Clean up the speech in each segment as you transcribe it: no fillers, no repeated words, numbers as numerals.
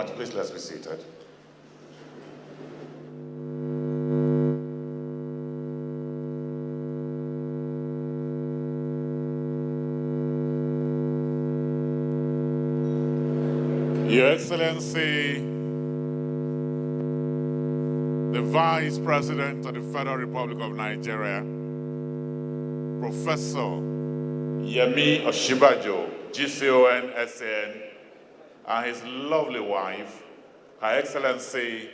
much. Please, let's be seated. Your Excellency, the Vice President of the Federal Republic of Nigeria, Professor Yemi Osinbajo, GCON, SAN, and his lovely wife, Her Excellency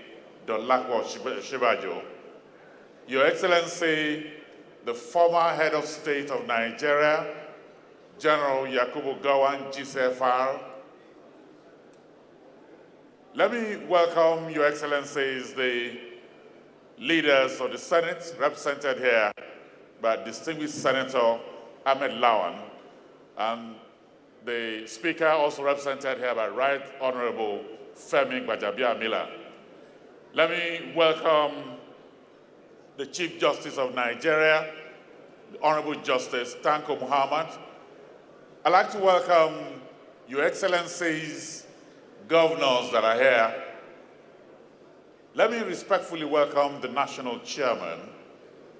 Dolapo Osinbajo, Your Excellency, the former Head of State of Nigeria, General Yakubu Gowon, GCFR. Let me welcome Your Excellencies, the leaders of the Senate, represented here by distinguished Senator Ahmed Lawan, and the Speaker also represented here by Right Honorable Femi Gbajabiamila. Let me welcome the Chief Justice of Nigeria, the Honorable Justice Tanko Muhammad. I'd like to welcome Your Excellencies, governors that are here. Let me respectfully welcome the National Chairman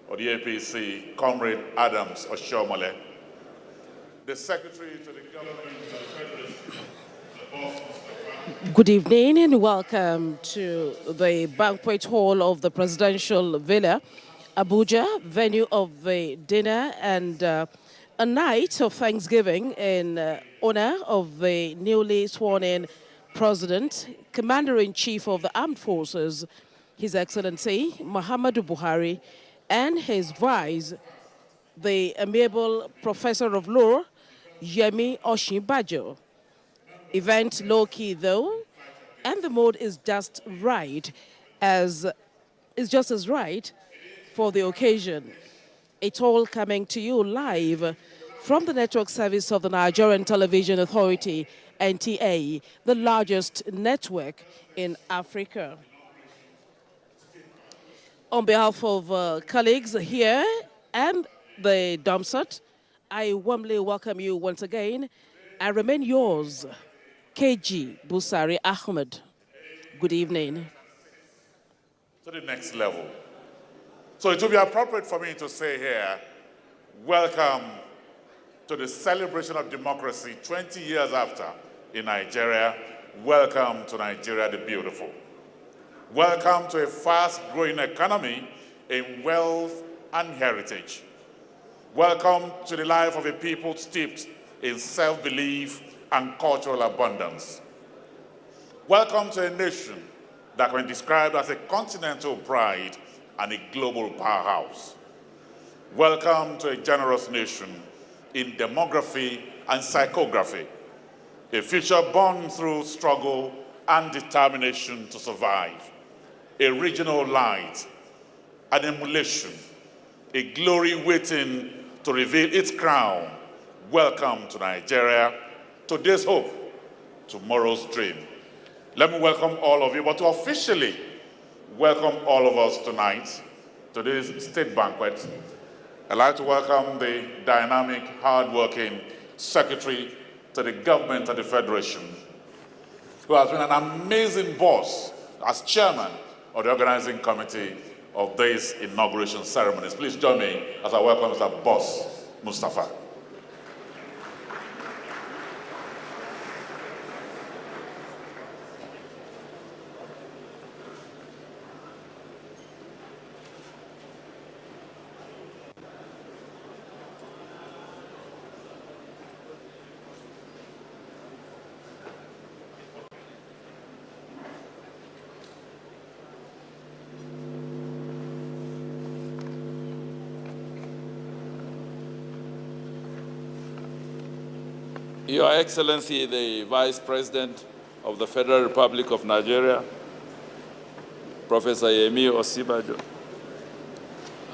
of the APC, Comrade Adams Oshiomhole, the Secretary to the Government of the Federation, the Boss Mustafa. Good evening and welcome to the banquet hall of the Presidential Villa, Abuja, venue of the dinner and a night of Thanksgiving in honor of the newly sworn-in President, Commander-in-Chief of the Armed Forces, His Excellency Muhammadu Buhari, and his vice, the amiable Professor of Law, Yemi Osinbajo. Event low-key though, and the mood is just right, just as right for the occasion. It's all coming to you live from the network service of the Nigerian Television Authority, NTA, the largest network in Africa. On behalf of colleagues here and the DOMSAT, I warmly welcome you once again. I remain yours, KG Busari Ahmed. Good evening. To the next level. So it will be appropriate for me to say here, welcome to the celebration of democracy 20 years after in Nigeria. Welcome to Nigeria the Beautiful. Welcome to a fast-growing economy in wealth and heritage. Welcome to the life of a people steeped in self-belief and cultural abundance. Welcome to a nation that can be described as a continental pride and a global powerhouse. Welcome to a generous nation in demography and psychography, a future born through struggle and determination to survive, a regional light, an emulation, a glory waiting to reveal its crown. Welcome to Nigeria, today's hope, tomorrow's dream. Let me welcome all of you, but to officially welcome all of us tonight to this state banquet, I'd like to welcome the dynamic, hardworking Secretary to the Government of the Federation, who has been an amazing boss as Chairman of the Organizing Committee of these inauguration ceremonies. Please join me as I welcome Mr. Boss Mustafa. Your Excellency, the Vice President of the Federal Republic of Nigeria, Professor Yemi Osinbajo,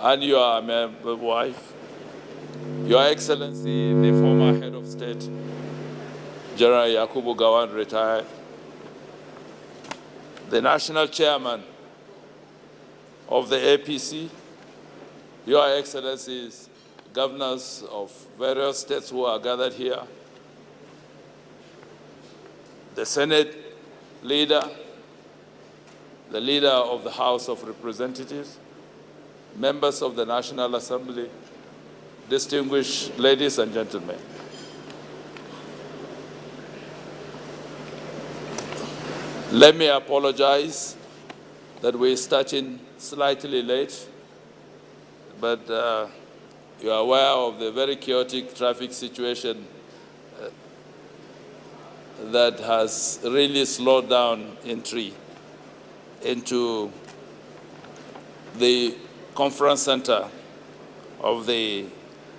and your amiable wife, Your Excellency, the former Head of State, General Yakubu Gowon, retired, the National Chairman of the APC, Your Excellencies, governors of various states who are gathered here, the Senate leader, the leader of the House of Representatives, members of the National Assembly, distinguished ladies and gentlemen. Let me apologize that we're starting slightly late, but you are aware of the very chaotic traffic situation that has really slowed down entry into the conference center of the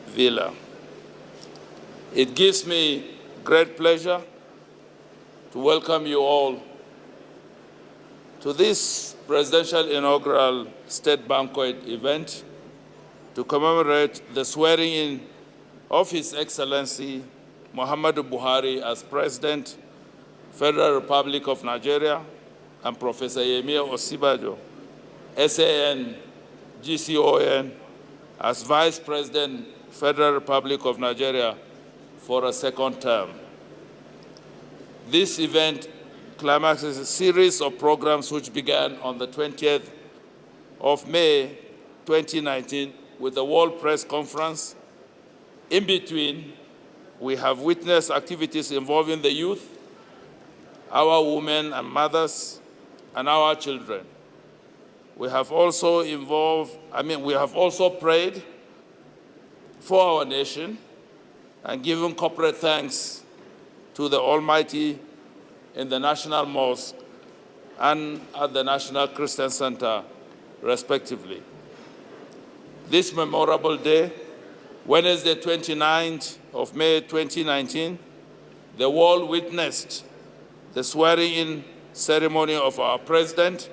villa. It gives me great pleasure to welcome you all to this presidential inaugural state banquet event to commemorate the swearing-in of His Excellency Muhammadu Buhari as President, Federal Republic of Nigeria, and Professor Yemi Osinbajo, SAN, GCON, as Vice President, Federal Republic of Nigeria, for a second term. This event climaxes a series of programs which began on the 20th of May 2019 with the World Press Conference. In between, we have witnessed activities involving the youth, our women and mothers, and our children. We have also prayed for our nation and given corporate thanks to the Almighty in the National Mosque and at the National Christian Center, respectively. This memorable day, Wednesday, 29th of May 2019, the world witnessed the swearing-in ceremony of our President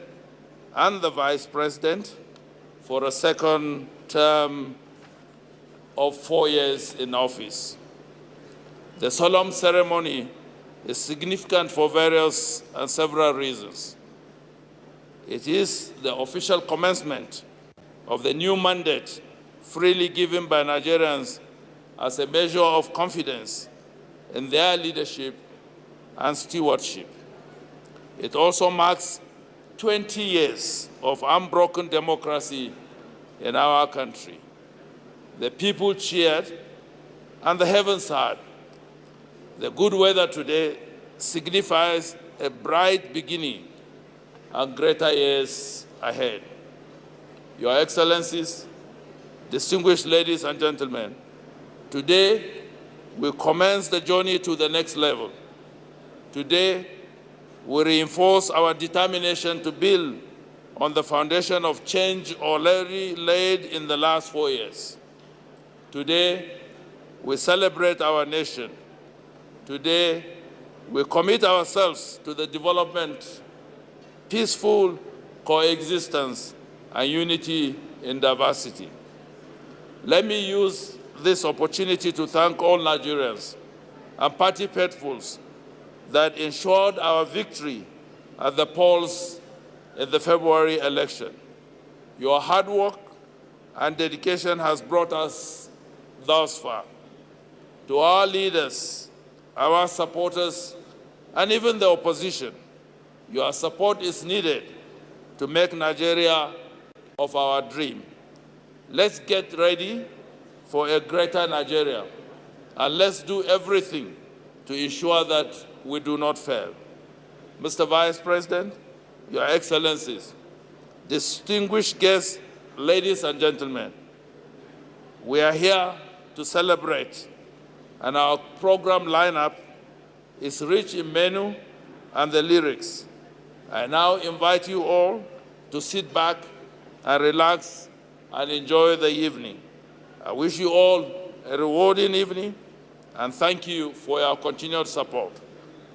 and the Vice President for a second term of 4 years in office. The solemn ceremony is significant for various and several reasons. It is the official commencement of the new mandate freely given by Nigerians as a measure of confidence in their leadership and stewardship. It also marks 20 years of unbroken democracy in our country. The people cheered and the heavens heard. The good weather today signifies a bright beginning and greater years ahead. Your Excellencies, distinguished ladies and gentlemen, today we commence the journey to the next level. Today, we reinforce our determination to build on the foundation of change already laid in the last 4 years. Today, we celebrate our nation. Today, we commit ourselves to the development, peaceful coexistence, and unity in diversity. Let me use this opportunity to thank all Nigerians and party faithfuls that ensured our victory at the polls in the February election. Your hard work and dedication has brought us thus far. To our leaders, our supporters, and even the opposition, your support is needed to make Nigeria of our dream. Let's get ready for a greater Nigeria, and let's do everything to ensure that we do not fail. Mr. Vice President, Your Excellencies, distinguished guests, ladies and gentlemen, we are here to celebrate, and our program lineup is rich in menu and the lyrics. I now invite you all to sit back and relax and enjoy the evening. I wish you all a rewarding evening, and thank you for your continued support.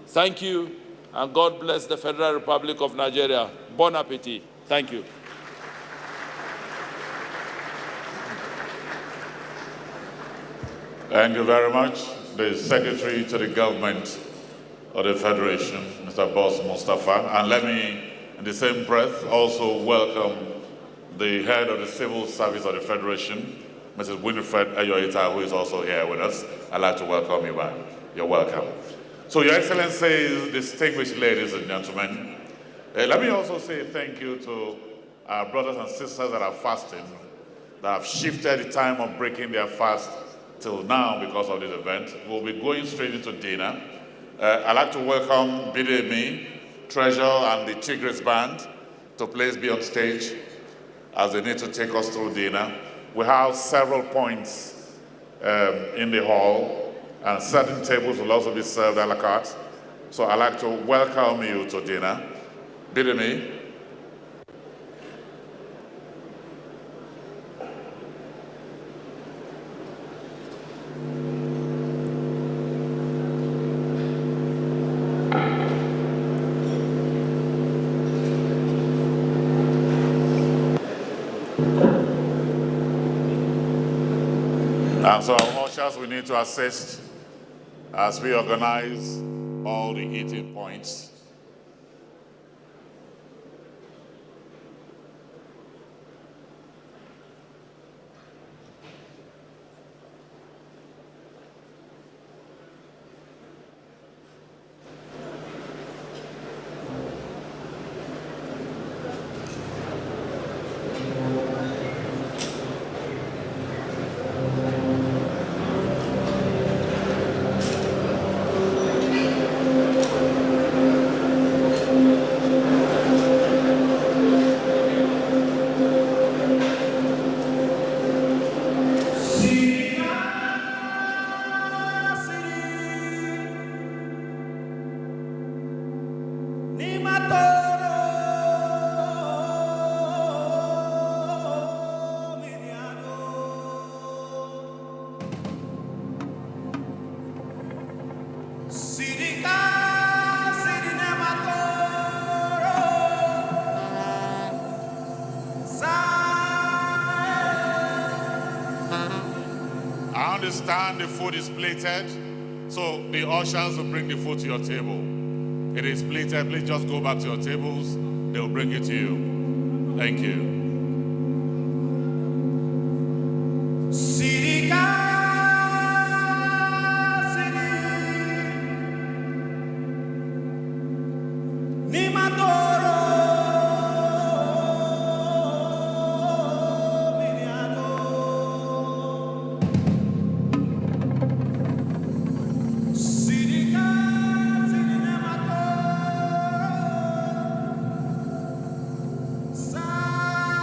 Thank you, and God bless the Federal Republic of Nigeria. Bon appetit. Thank you. Thank you very much. The Secretary to the Government of the Federation, Mr. Boss Mustafa. And let me, in the same breath, also welcome the head of the Civil Service of the Federation, Mrs. Winifred Ayoita, who is also here with us. I'd like to welcome you back. You're welcome. So, Your Excellency, distinguished ladies and gentlemen, let me also say thank you to our brothers and sisters that are fasting, that have shifted the time of breaking their fast till now because of this event. We'll be going straight into dinner. I'd like to welcome Bidemi, Treasure, and the Tigris Band to please be on stage as they need to take us through dinner. We have several points in the hall, and certain tables will also be served a la carte. So I'd like to welcome you to dinner. Bidemi. And so our ushers, we need to assist as we organize all the eating points. I understand the food is plated, so the ushers will bring the food to your table. It is plated. Please just go back to your tables. They will bring it to you. Thank you. Sa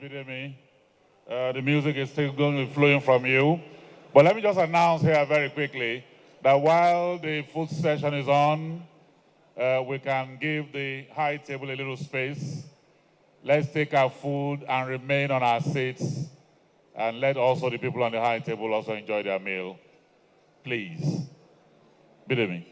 Bidemi. The music is still going to be flowing from you. But let me just announce here very quickly that while the food session is on, we can give the high table a little space. Let's take our food and remain on our seats, and let also the people on the high table also enjoy their meal. Please. Bidemi.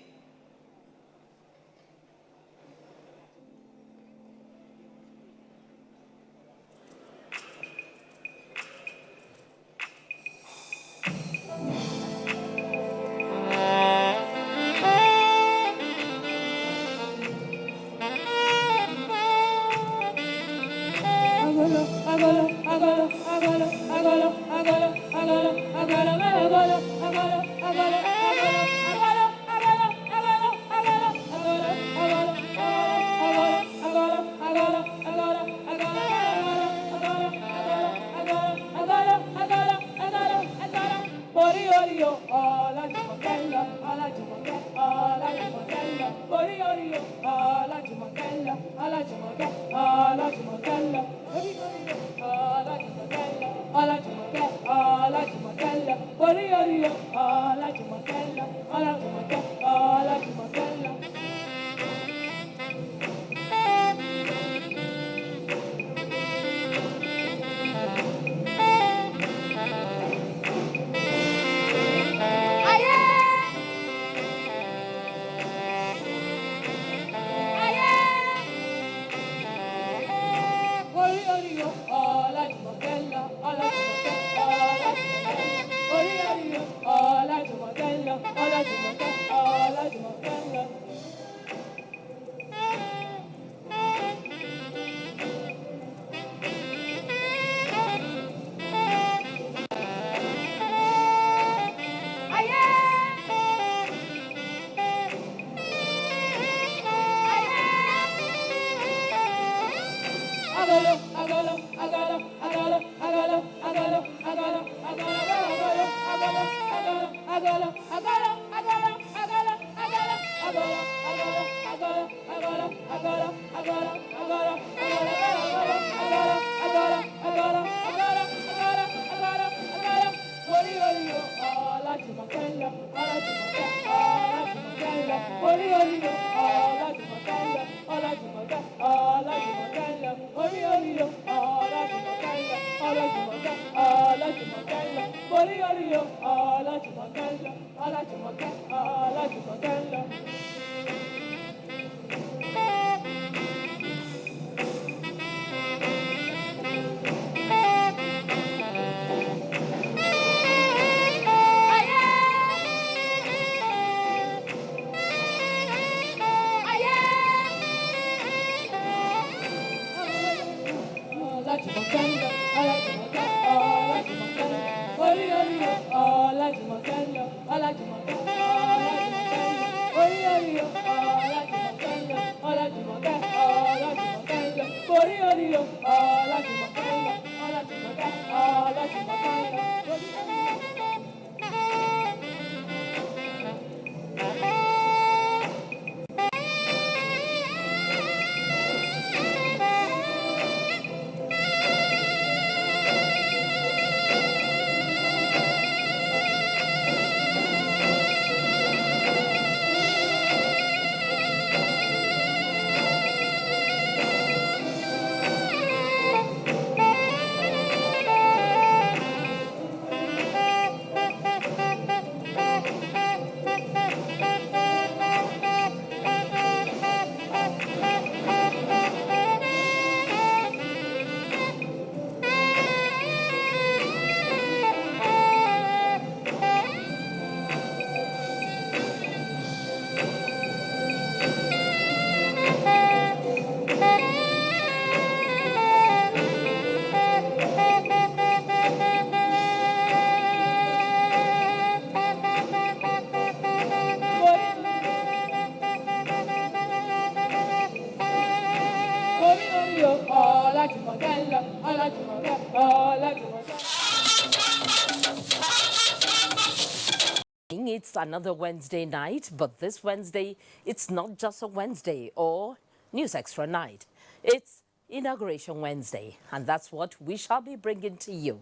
It's another Wednesday night, but this Wednesday, it's not just a Wednesday or News Extra night. It's Inauguration Wednesday, and that's what we shall be bringing to you.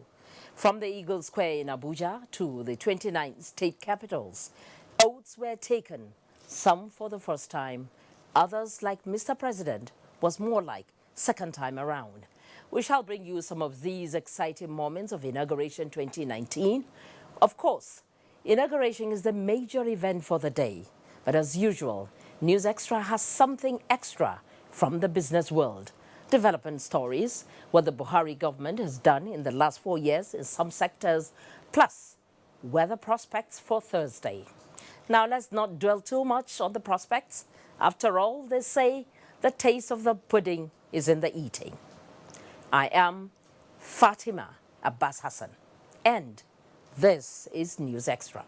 From the Eagle Square in Abuja to the 29 state capitals, oaths were taken, some for the first time, others, like Mr. President, was more like second time around. We shall bring you some of these exciting moments of Inauguration 2019. Of course, inauguration is the major event for the day, but as usual, News Extra has something extra from the business world. Development stories, what the Buhari government has done in the last 4 years in some sectors, plus weather prospects for Thursday. Now, let's not dwell too much on the prospects. After all, they say the taste of the pudding is in the eating. I am Fatima Abbas Hassan, and this is News Extra.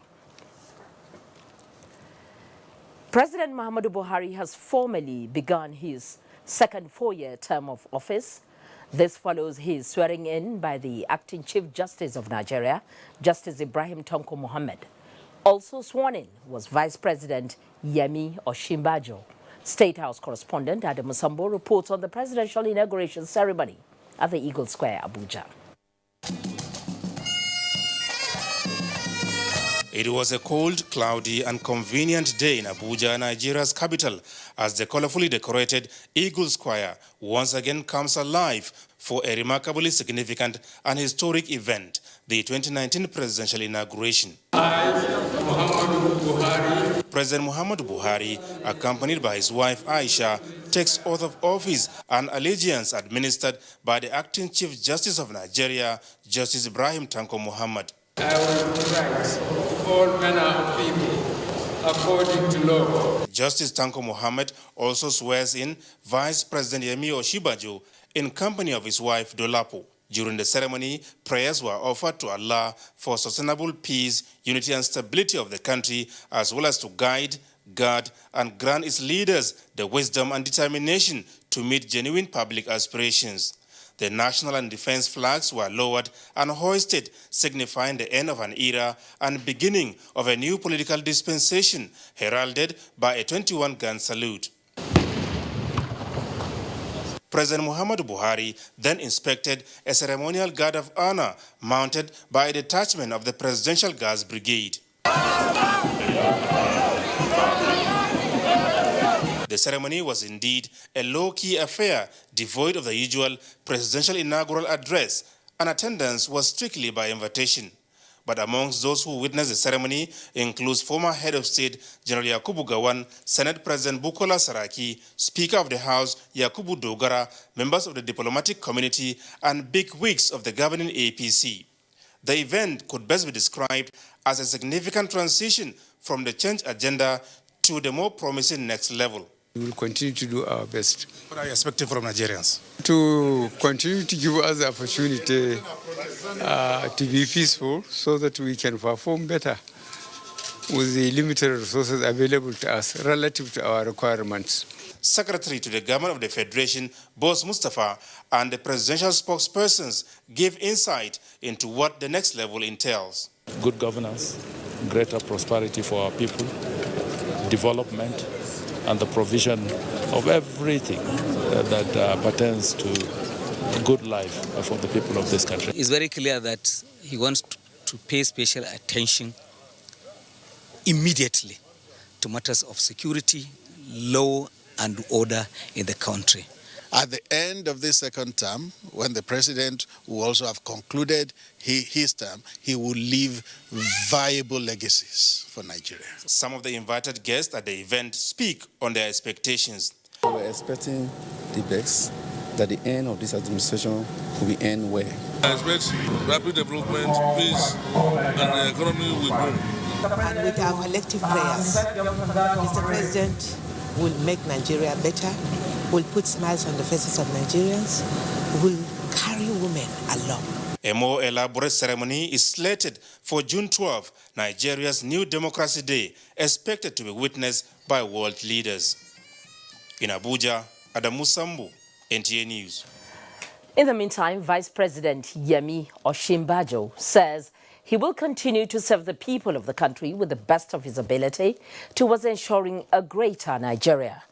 President Muhammadu Buhari has formally begun his second 4-year term of office. This follows his swearing in by the acting Chief Justice of Nigeria, Justice Ibrahim Tanko Muhammad. Also sworn in was Vice President Yemi Osinbajo. State House correspondent Adam Musambo reports on the presidential inauguration ceremony at the Eagle Square, Abuja. It was a cold, cloudy and convenient day in Abuja, Nigeria's capital, as the colorfully decorated Eagle Square once again comes alive for a remarkably significant and historic event, the 2019 presidential inauguration. President Muhammadu Buhari, accompanied by his wife Aisha, takes oath of office and allegiance administered by the acting Chief Justice of Nigeria, Justice Ibrahim Tanko Muhammad. I will provide all manner of people according to law. Justice Tanko Muhammad also swears in Vice President Yemi Osinbajo in company of his wife Dolapo. During the ceremony, prayers were offered to Allah for sustainable peace, unity and stability of the country, as well as to guide, guard and grant its leaders the wisdom and determination to meet genuine public aspirations. The national and defense flags were lowered and hoisted, signifying the end of an era and beginning of a new political dispensation, heralded by a 21-gun salute. President Muhammadu Buhari then inspected a ceremonial guard of honor mounted by a detachment of the Presidential Guards Brigade. The ceremony was indeed a low-key affair, devoid of the usual presidential inaugural address, and attendance was strictly by invitation. But amongst those who witnessed the ceremony includes former head of state General Yakubu Gowon, Senate President Bukola Saraki, Speaker of the House Yakubu Dogara, members of the diplomatic community, and bigwigs of the governing APC. The event could best be described as a significant transition from the change agenda to the more promising next level. We will continue to do our best. What are you expecting from Nigerians? To continue to give us the opportunity to be peaceful so that we can perform better with the limited resources available to us relative to our requirements. Secretary to the Government of the Federation, Boss Mustafa, and the presidential spokespersons gave insight into what the next level entails. Good governance, greater prosperity for our people, development, and the provision of everything that pertains to a good life for the people of this country. It's very clear that he wants to pay special attention immediately to matters of security, law and order in the country. At the end of this second term, when the president will also have concluded his term, he will leave viable legacies for Nigeria. Some of the invited guests at the event speak on their expectations. We're expecting the best, that the end of this administration will be end well. I expect rapid development, peace, and the economy will grow. And with our collective prayers, Mr. President will make Nigeria better, will put smiles on the faces of Nigerians, will carry women along. A more elaborate ceremony is slated for June 12, Nigeria's New Democracy Day, expected to be witnessed by world leaders. In Abuja, Adam Musambo, NTA News. In the meantime, Vice President Yemi Osinbajo says he will continue to serve the people of the country with the best of his ability towards ensuring a greater Nigeria.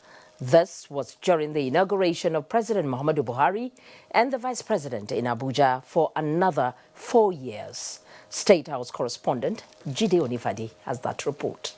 This was during the inauguration of President Muhammadu Buhari and the Vice President in Abuja for another 4 years. State House correspondent Jide Onifade has that report.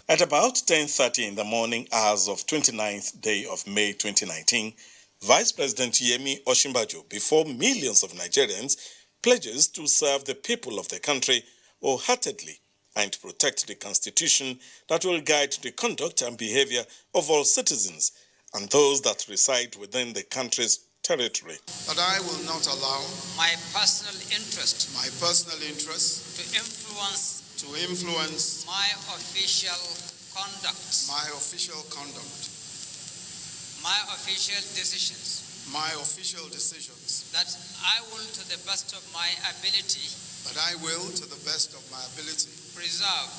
At about 10:30 in the morning hours of 29th day of May 2019, Vice President Yemi Osinbajo, before millions of Nigerians, pledges to serve the people of the country wholeheartedly and to protect the constitution that will guide the conduct and behavior of all citizens and those that reside within the country's territory. That I will not allow my personal interest to influence my official conduct, my official decisions, that I will, to the best of my ability, preserve,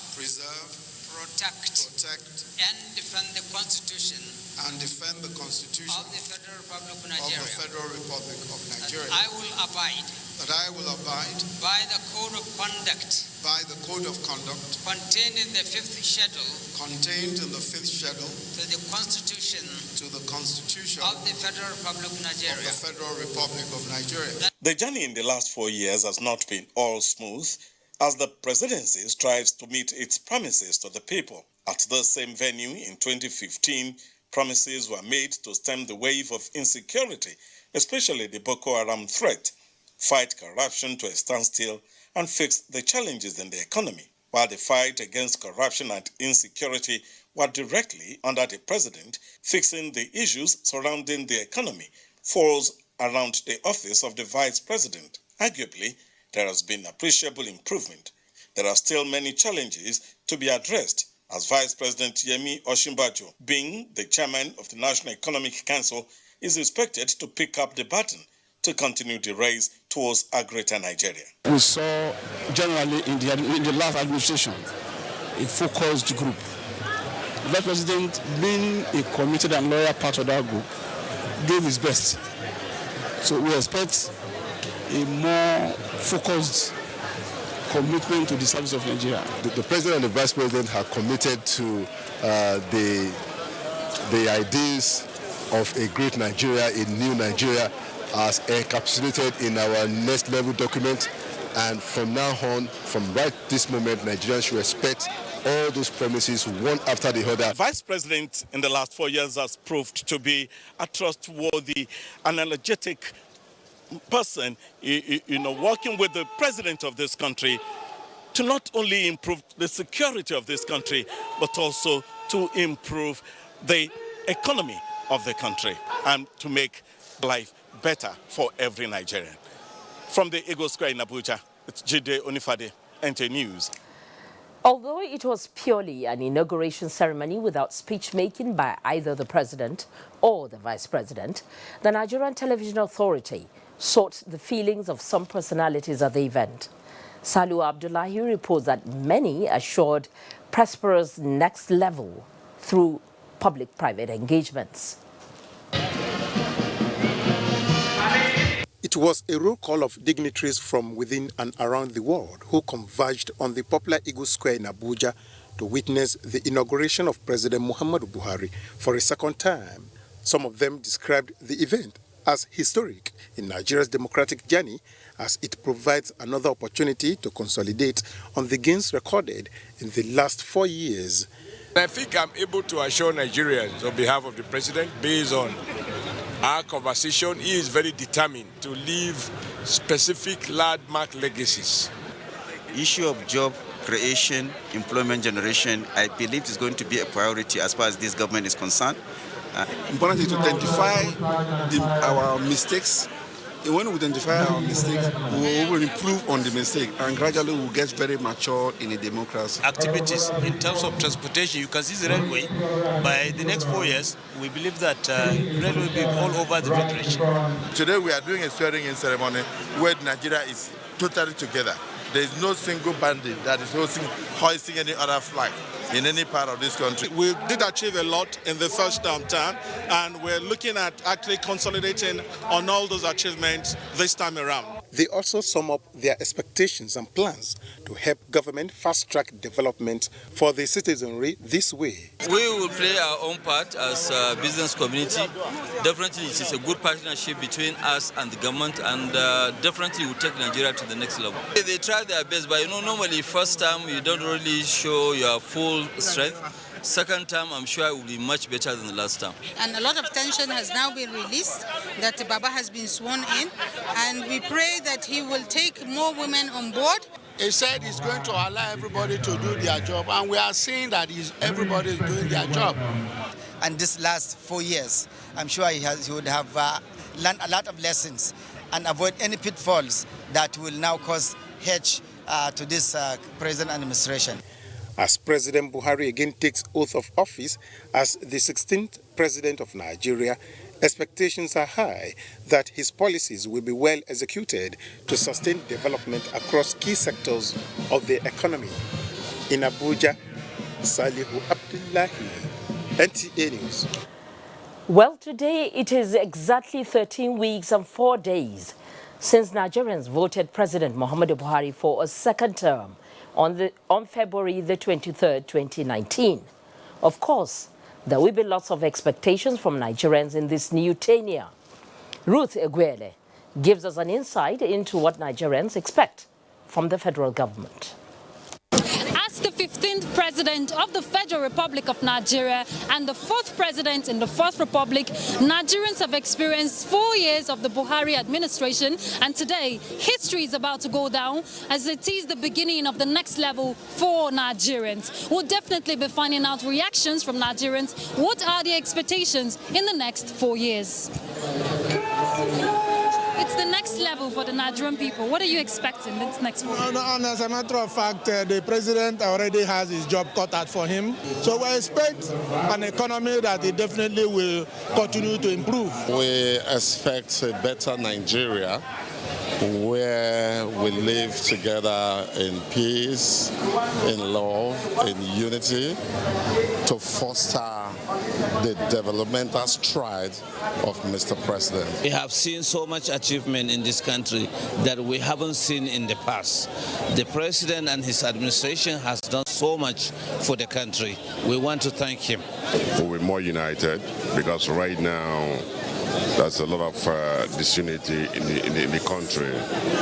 protect, and defend the Constitution of the Federal Republic of Nigeria. That I will abide by the code of conduct contained in the fifth schedule to the Constitution of the Federal Republic of Nigeria. The journey in the last 4 years has not been all smooth, as the presidency strives to meet its promises to the people. At the same venue in 2015, promises were made to stem the wave of insecurity, especially the Boko Haram threat, fight corruption to a standstill, and fix the challenges in the economy. While the fight against corruption and insecurity were directly under the president, fixing the issues surrounding the economy falls around the office of the vice president. Arguably, there has been appreciable improvement. There are still many challenges to be addressed, as Vice President Yemi Osinbajo, being the chairman of the National Economic Council, is expected to pick up the baton to continue the race towards a greater Nigeria. We saw generally in the last administration a focused group. The Vice President, being a committed and loyal part of that group, gave his best. So we expect a more focused commitment to the service of Nigeria. The President and the Vice President have committed to the ideas of a great Nigeria, a new Nigeria, as encapsulated in our next level document. And from now on, from right this moment, Nigerians should respect all those promises one after the other. Vice President in the last 4 years has proved to be a trustworthy and energetic person, working with the president of this country to not only improve the security of this country, but also to improve the economy of the country and to make life better for every Nigerian. From the Eagle Square in Abuja, it's Jide Onifade, NT News. Although it was purely an inauguration ceremony without speech-making by either the president or the vice president, the Nigerian Television Authority sought the feelings of some personalities at the event. Salu Abdullahi reports that many assured prosperous next level through public-private engagements. It was a roll call of dignitaries from within and around the world who converged on the popular Eagle Square in Abuja to witness the inauguration of President Muhammadu Buhari for a second time. Some of them described the event as historic in Nigeria's democratic journey, as it provides another opportunity to consolidate on the gains recorded in the last 4 years. I think I'm able to assure Nigerians on behalf of the president, based on our conversation, he is very determined to leave specific landmark legacies. Issue of job creation, employment generation, I believe is going to be a priority as far as this government is concerned. Important is to identify our mistakes. And when we identify our mistakes, we will improve on the mistake, and gradually we'll get very mature in a democracy. Activities in terms of transportation, you can see the railway. By the next 4 years, we believe that railway will be all over the Federation. Today we are doing a swearing-in ceremony where Nigeria is totally together. There is no single bandit that is hoisting any other flag in any part of this country. We did achieve a lot in the first term, and we're looking at actually consolidating on all those achievements this time around. They also sum up their expectations and plans to help government fast-track development for the citizenry this way. We will play our own part as a business community. Definitely it is a good partnership between us and the government, and definitely will take Nigeria to the next level. They try their best, but normally first time you don't really show your full strength. Second time, I'm sure it will be much better than the last time. And a lot of tension has now been released, that Baba has been sworn in, and we pray that he will take more women on board. He said he's going to allow everybody to do their job, and we are seeing that everybody is doing their job. And this last 4 years, I'm sure he would have learned a lot of lessons and avoid any pitfalls that will now cause hitch to this present administration. As President Buhari again takes oath of office as the 16th President of Nigeria, expectations are high that his policies will be well executed to sustain development across key sectors of the economy. In Abuja, Salihu Abdullahi, NTA News. Well, today it is exactly 13 weeks and 4 days since Nigerians voted President Muhammadu Buhari for a second term on February the 23rd, 2019. Of course, there will be lots of expectations from Nigerians in this new tenure. Ruth Egwele gives us an insight into what Nigerians expect from the federal government. As the 15th President of the Federal Republic of Nigeria and the 4th President in the 4th Republic, Nigerians have experienced 4 years of the Buhari administration, and today history is about to go down as it is the beginning of the next level for Nigerians. We'll definitely be finding out reactions from Nigerians. What are the expectations in the next 4 years? It's the next level for the Nigerian people. What are you expecting this next 4 years? And as a matter of fact, the president already has his job cut out for him. So we expect an economy that it definitely will continue to improve. We expect a better Nigeria where we live together in peace, in love, in unity, to foster the developmental stride of Mr. President. We have seen so much achievement in this country that we haven't seen in the past. The president and his administration has done so much for the country. We want to thank him. We'll be more united because right now there's a lot of disunity in the country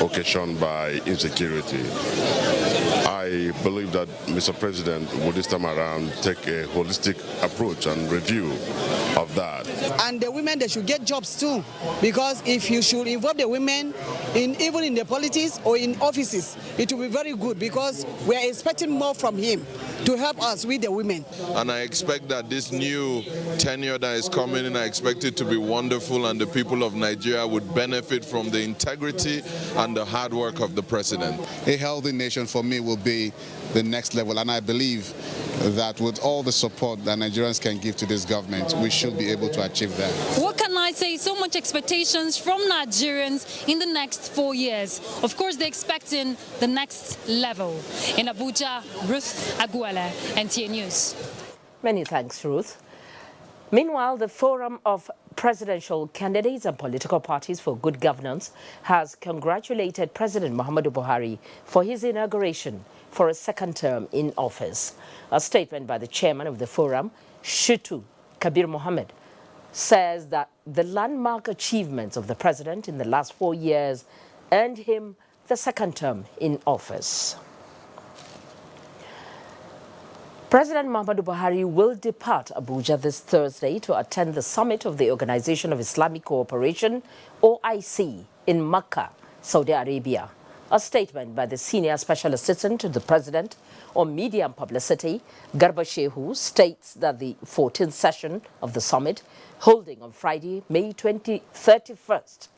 occasioned by insecurity. I believe that Mr. President will this time around take a holistic approach and review of that. And the women, they should get jobs too, because if you should involve the women even in the politics or in offices, it will be very good, because we are expecting more from him to help us with the women. And I expect that this new tenure that is coming in, I expect it to be wonderful, and the people of Nigeria would benefit from the integrity and the hard work of the president. A healthy nation for me will be the next level, and I believe that with all the support that Nigerians can give to this government, we should be able to achieve that. What can I say? So much expectations from Nigerians in the next 4 years. Of course, they're expecting the next level. In Abuja, Ruth Aguela, NTA News. Many thanks, Ruth. Meanwhile, the Forum of Presidential Candidates and Political Parties for Good Governance has congratulated President Muhammadu Buhari for his inauguration for a second term in office. A statement by the chairman of the forum, Shitu Kabir Mohammed, says that the landmark achievements of the president in the last 4 years earned him the second term in office. President Muhammadu Buhari will depart Abuja this Thursday to attend the summit of the Organization of Islamic Cooperation, OIC, in Mecca, Saudi Arabia. A statement by the Senior Special Assistant to the President on Media and Publicity, Garba Shehu, states that the 14th session of the summit, holding on Friday, May 31st,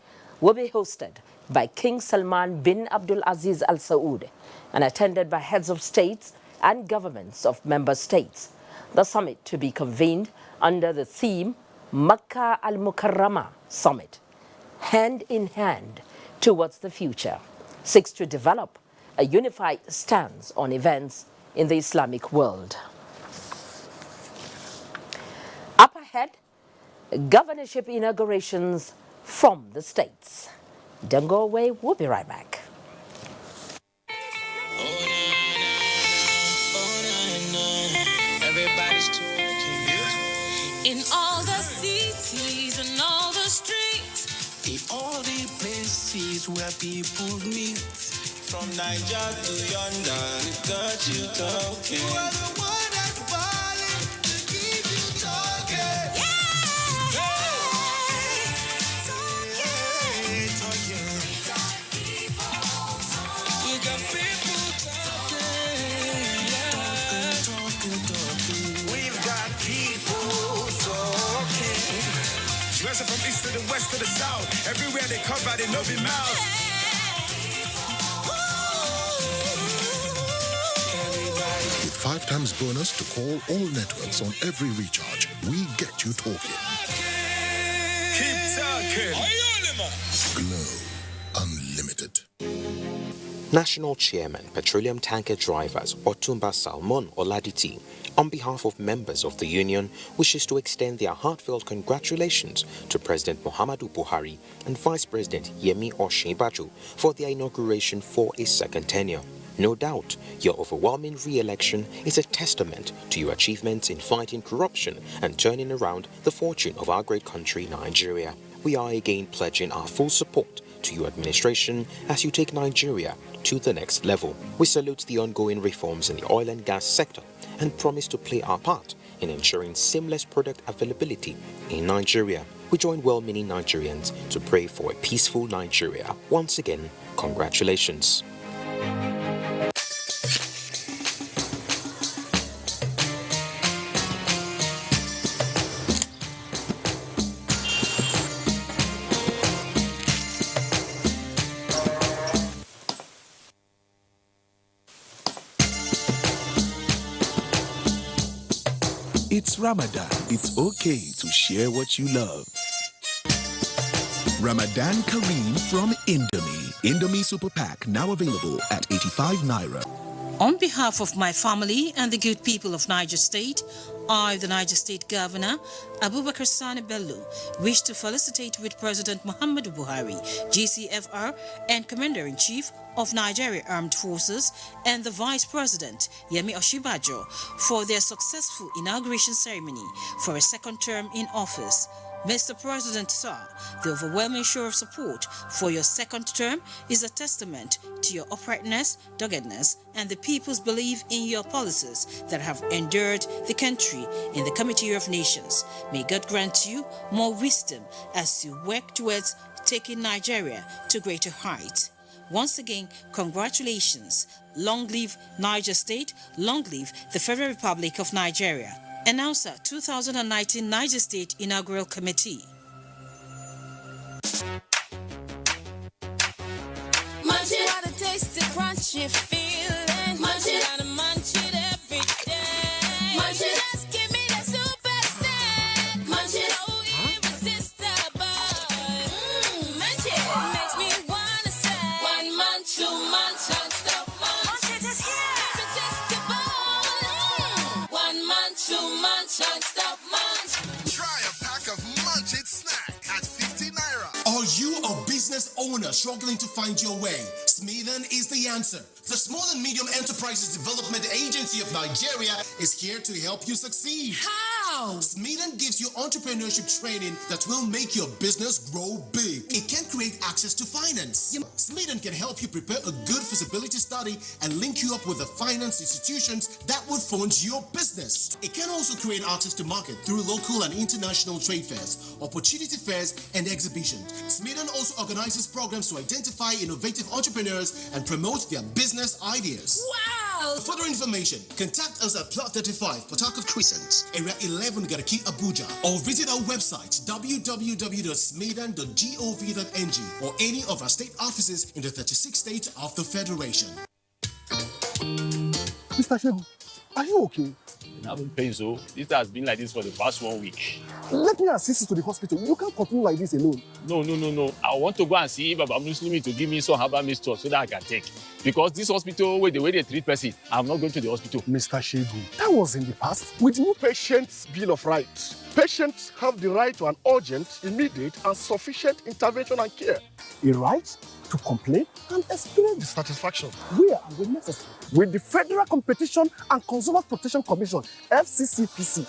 will be hosted by King Salman bin Abdul Aziz Al Saud and attended by heads of states and governments of member states. The summit to be convened under the theme Makkah Al-Mukarramah Summit, hand in hand towards the future, seeks to develop a unified stance on events in the Islamic world. Up ahead, governorship inaugurations from the states. Don't go away, we'll be right back. Everybody's talking. In all the cities and all the streets, in all the places where people meet, from Niger to yonder, we've got you talking. You are the one that's falling to keep you talking. Yeah! Talking. We got people talking. We've got people talking. Dressing from east to the west to the south. Everywhere they cover, they know the mouth. With 5 times bonus to call all networks on every recharge, we get you talking. Keep talking. Glow Unlimited. National Chairman, Petroleum Tanker Drivers Otumba Salmon Oladiti, on behalf of members of the union, wishes to extend their heartfelt congratulations to President Muhammadu Buhari and Vice President Yemi Osinbajo for their inauguration for a second tenure. No doubt, your overwhelming re-election is a testament to your achievements in fighting corruption and turning around the fortune of our great country, Nigeria. We are again pledging our full support to your administration as you take Nigeria to the next level. We salute the ongoing reforms in the oil and gas sector and promise to play our part in ensuring seamless product availability in Nigeria. We join well-meaning Nigerians to pray for a peaceful Nigeria. Once again, congratulations. It's Ramadan. It's okay to share what you love. Ramadan Kareem from Indomie. Indomie Super Pack now available at 85 Naira. On behalf of my family and the good people of Niger State, I, the Niger State Governor, Abubakar Sani Bello, wish to felicitate with President Muhammadu Buhari, GCFR, and Commander-in-Chief of Nigeria Armed Forces, and the Vice President, Yemi Osinbajo, for their successful inauguration ceremony for a second term in office. Mr. President, sir, the overwhelming show of support for your second term is a testament to your uprightness, doggedness, and the people's belief in your policies that have endured the country in the Committee of Nations. May God grant you more wisdom as you work towards taking Nigeria to greater heights. Once again, congratulations. Long live Niger State, long live the Federal Republic of Nigeria. Announcer 2019 Niger State Inaugural Committee. Munch it, gotta taste it, crunchy feeling. Munch it, gotta munch it every day. Munch it, just give me the super snack. Munch it, oh irresistible. Munch it, makes me wanna say one munch, two munch, non-stop munch. Munch it is here, irresistible. One munch, two munch, non-stop munch. Try a pack of Munch It snack at 50 Naira. Are you a business owner struggling to find your way? Smithen is the answer. The Small and Medium Enterprises Development Agency of Nigeria is here to help you succeed. How? Smithen gives you entrepreneurship training that will make your business grow big. It can create access to finance. Smithen can help you prepare a good feasibility study and link you up with the finance institutions that would fund your business. It can also create access to market through local and international trade fairs, opportunity fairs, and exhibitions. Smithen also organizes programs to identify innovative entrepreneurs and promote their business ideas. Wow! For further information, contact us at Plot 35, Port Harcourt Crescent, Area 11, Garaki, Abuja, or visit our website www.smithen.gov.ng or any of our state offices in the 36 states of the Federation. Mr. Shebu, are you okay? I'm having pain, so this has been like this for the past 1 week. Let me assist you to the hospital. You can't continue like this alone. No. I want to go and see Baba Muslimi to give me some herbal mixture so that I can take. Because this hospital, the way they treat person, I'm not going to the hospital. Mr. Shegu, that was in the past. With new patients' bill of rights, patients have the right to an urgent, immediate, and sufficient intervention and care. A right to complain and experience dissatisfaction where and when necessary. With the Federal Competition and Consumer Protection Commission, FCCPC,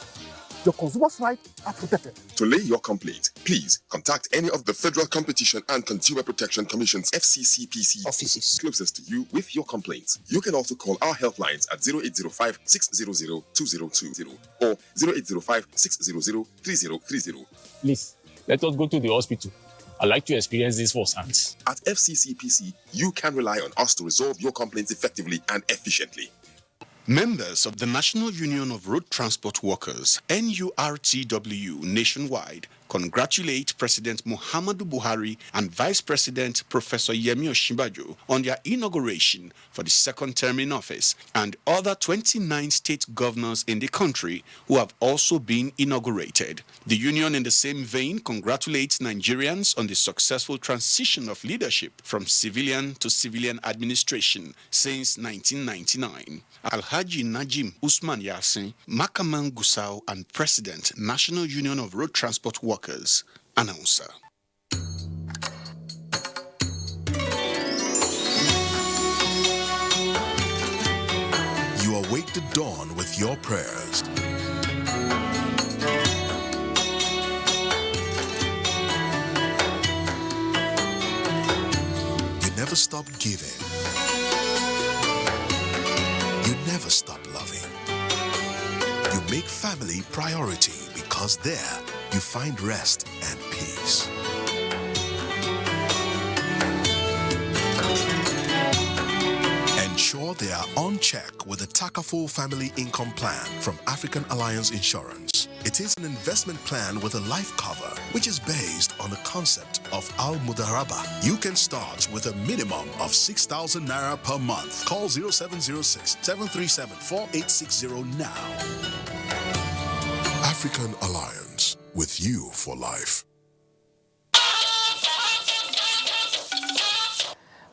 your consumers' rights are protected. To lay your complaint, please contact any of the Federal Competition and Consumer Protection Commission's FCCPC offices closest to you with your complaints. You can also call our helplines at 0805-600-2020 or 0805-600-3030. Please, let us go to the hospital. I'd like to experience this firsthand. At FCCPC, you can rely on us to resolve your complaints effectively and efficiently. Members of the National Union of Road Transport Workers, NURTW nationwide, congratulate President Muhammadu Buhari and Vice President Professor Yemi Osinbajo on their inauguration for the second term in office, and other 29 state governors in the country who have also been inaugurated. The union, in the same vein, congratulates Nigerians on the successful transition of leadership from civilian to civilian administration since 1999. Alhaji Najim Usman Yasin, Makaman Gusau and President, National Union of Road Transport Workers, announcer. You awake the dawn with your prayers. You never stop giving. You never stop loving. You make family priority because there you find rest and peace. Ensure they are on check with the Takaful Family Income Plan from African Alliance Insurance. It is an investment plan with a life cover, which is based on the concept of Al-Mudaraba. You can start with a minimum of 6,000 Naira per month. Call 0706-737-4860 now. African Alliance, with you for life.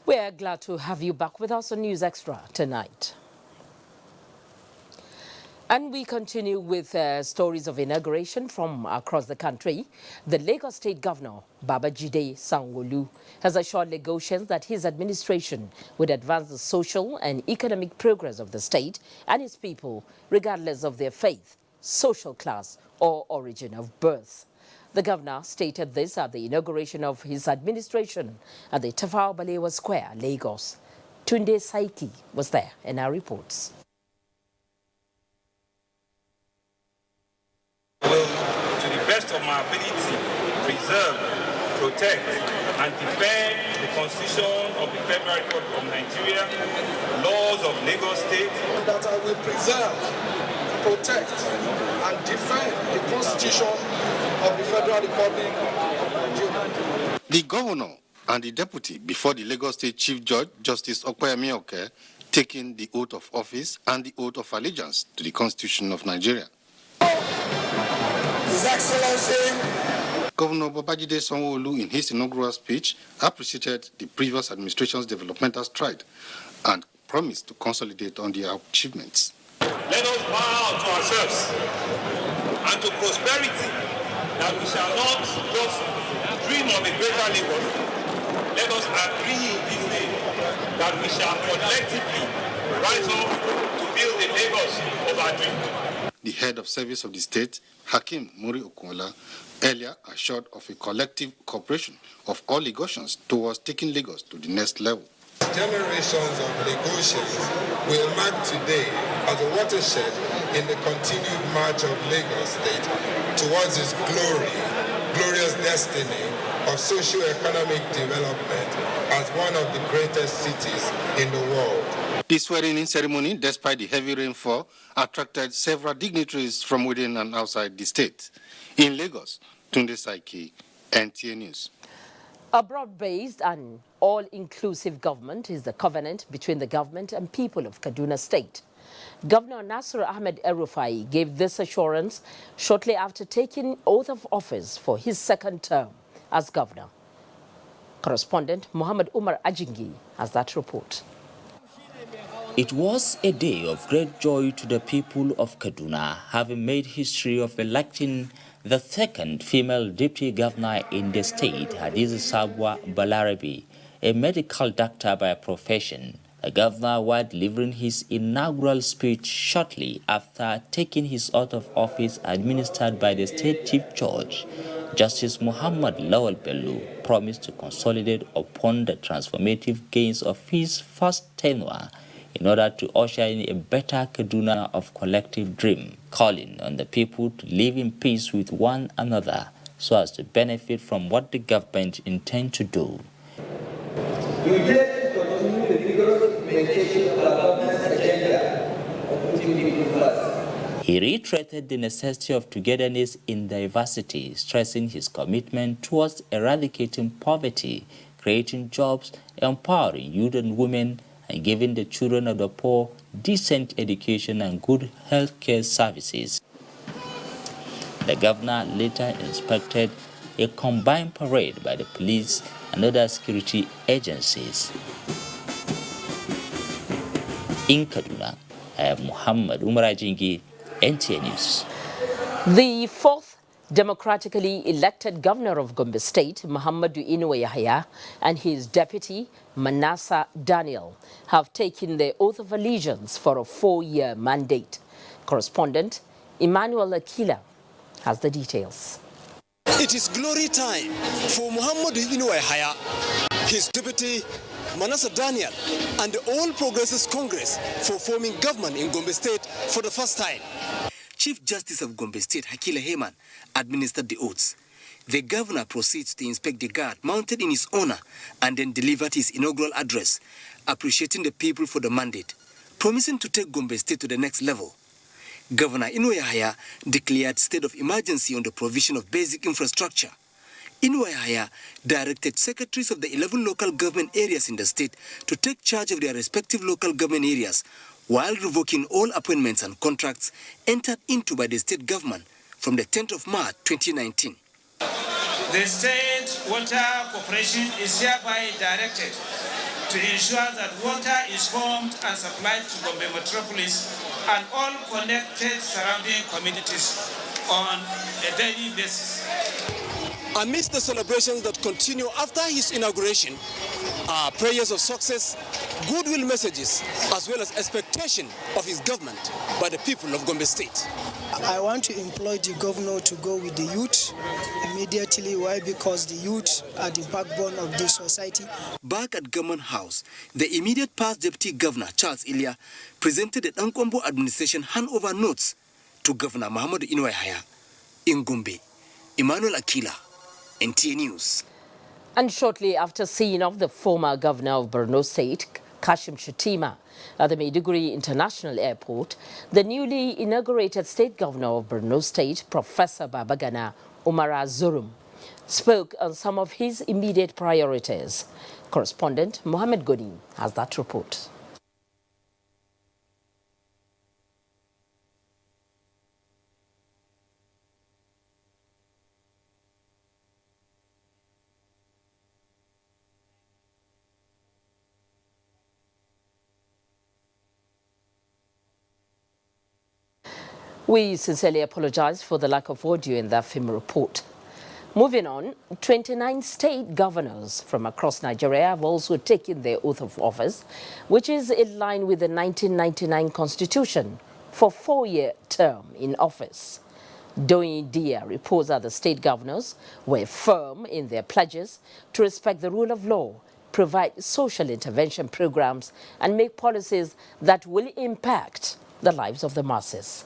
We're glad to have you back with us on News Extra tonight. And we continue with stories of inauguration from across the country. The Lagos State Governor, Babajide Sanwo-Olu, has assured Lagosians that his administration would advance the social and economic progress of the state and its people, regardless of their faith, social class, or origin of birth. The governor stated this at the inauguration of his administration at the Tafawa Balewa Square, Lagos. Tunde Saiki was there and our reports. Will, to the best of my ability, preserve, protect, and defend the Constitution of the Federal Republic of Nigeria, laws of Lagos State. That I will preserve, protect, and defend the Constitution of the Federal Republic of Nigeria. The governor and the deputy before the Lagos State Chief Judge, Justice Okoyemi Oke, taking the oath of office and the oath of allegiance to the Constitution of Nigeria. His Excellency Governor Babajide Sanwo-Olu, in his inaugural speech, appreciated the previous administration's developmental stride and promised to consolidate on their achievements. Let us vow to ourselves and to prosperity that we shall not just dream of a greater Lagos. Let us agree this day that we shall collectively rise up to build the Lagos of our dream. The head of service of the state, Hakim Muri Okunla, earlier assured of a collective cooperation of all Lagosians towards taking Lagos to the next level. Generations of Lagosians will mark today as a watershed in the continued march of Lagos State towards its glorious destiny of socio-economic development as one of the greatest cities in the world. This swearing-in ceremony, despite the heavy rainfall, attracted several dignitaries from within and outside the state. In Lagos, Tunde Saiki, NTA News. A broad-based and all-inclusive government is the covenant between the government and people of Kaduna State. Governor Nasir Ahmed El-Rufai gave this assurance shortly after taking oath of office for his second term as governor. Correspondent Muhammad Umar Ajingi has that report. It was a day of great joy to the people of Kaduna, having made history of electing the second female deputy governor in the state, Hadiza Sabwa Balarabi, a medical doctor by profession. The governor, while delivering his inaugural speech shortly after taking his oath of office administered by the state chief judge, Justice Muhammad Lawal Bello, promised to consolidate upon the transformative gains of his first tenure in order to usher in a better Kaduna of collective dream, calling on the people to live in peace with one another so as to benefit from what the government intends to do. He reiterated the necessity of togetherness in diversity, stressing his commitment towards eradicating poverty, creating jobs, empowering youth and women, and giving the children of the poor decent education and good health care services. The governor later inspected a combined parade by the police and other security agencies. In Kaduna, I have Muhammad Umar Ajingi, NTA News. The fourth democratically elected governor of Gombe State, Muhammadu Inuwa Yahaya, and his deputy, Manasseh Daniel, have taken the oath of allegiance for a 4-year mandate. Correspondent Emmanuel Akila has the details. It is glory time for Muhammadu Inuwa Yahaya, his deputy, Manasseh Daniel, and the All Progressives Congress for forming government in Gombe State for the first time. Chief Justice of Gombe State, Hakila Heyman, administered the oaths. The governor proceeds to inspect the guard mounted in his honor and then delivered his inaugural address, appreciating the people for the mandate, promising to take Gombe State to the next level. Governor Inuwa Yahaya declared state of emergency on the provision of basic infrastructure. Inuwa Yahaya directed secretaries of the 11 local government areas in the state to take charge of their respective local government areas while revoking all appointments and contracts entered into by the state government from the 10th of March 2019. The State Water Corporation is hereby directed to ensure that water is formed and supplied to Gombe Metropolis and all connected surrounding communities on a daily basis. Amidst the celebrations that continue after his inauguration are prayers of success, goodwill messages, as well as expectation of his government by the people of Gombe State. I want to employ the governor to go with the youth immediately. Why? Because the youth are the backbone of this society. Back at Government House, the immediate past Deputy Governor, Charles Ilya, presented the Nkombo administration handover notes to Governor Muhammadu Inuwa Yahaya in Gombe. Emmanuel Akila, NTA News. And shortly after seeing off the former governor of Borno State, Kashim Shettima, at the Maiduguri International Airport, the newly inaugurated state governor of Borno State, Professor Babagana Umara Zulum, spoke on some of his immediate priorities. Correspondent Mohammed Goni has that report. We sincerely apologize for the lack of audio in that film report. Moving on, 29 state governors from across Nigeria have also taken their oath of office, which is in line with the 1999 Constitution for 4-year term in office. Doyin Dia reports that the state governors were firm in their pledges to respect the rule of law, provide social intervention programs, and make policies that will impact the lives of the masses.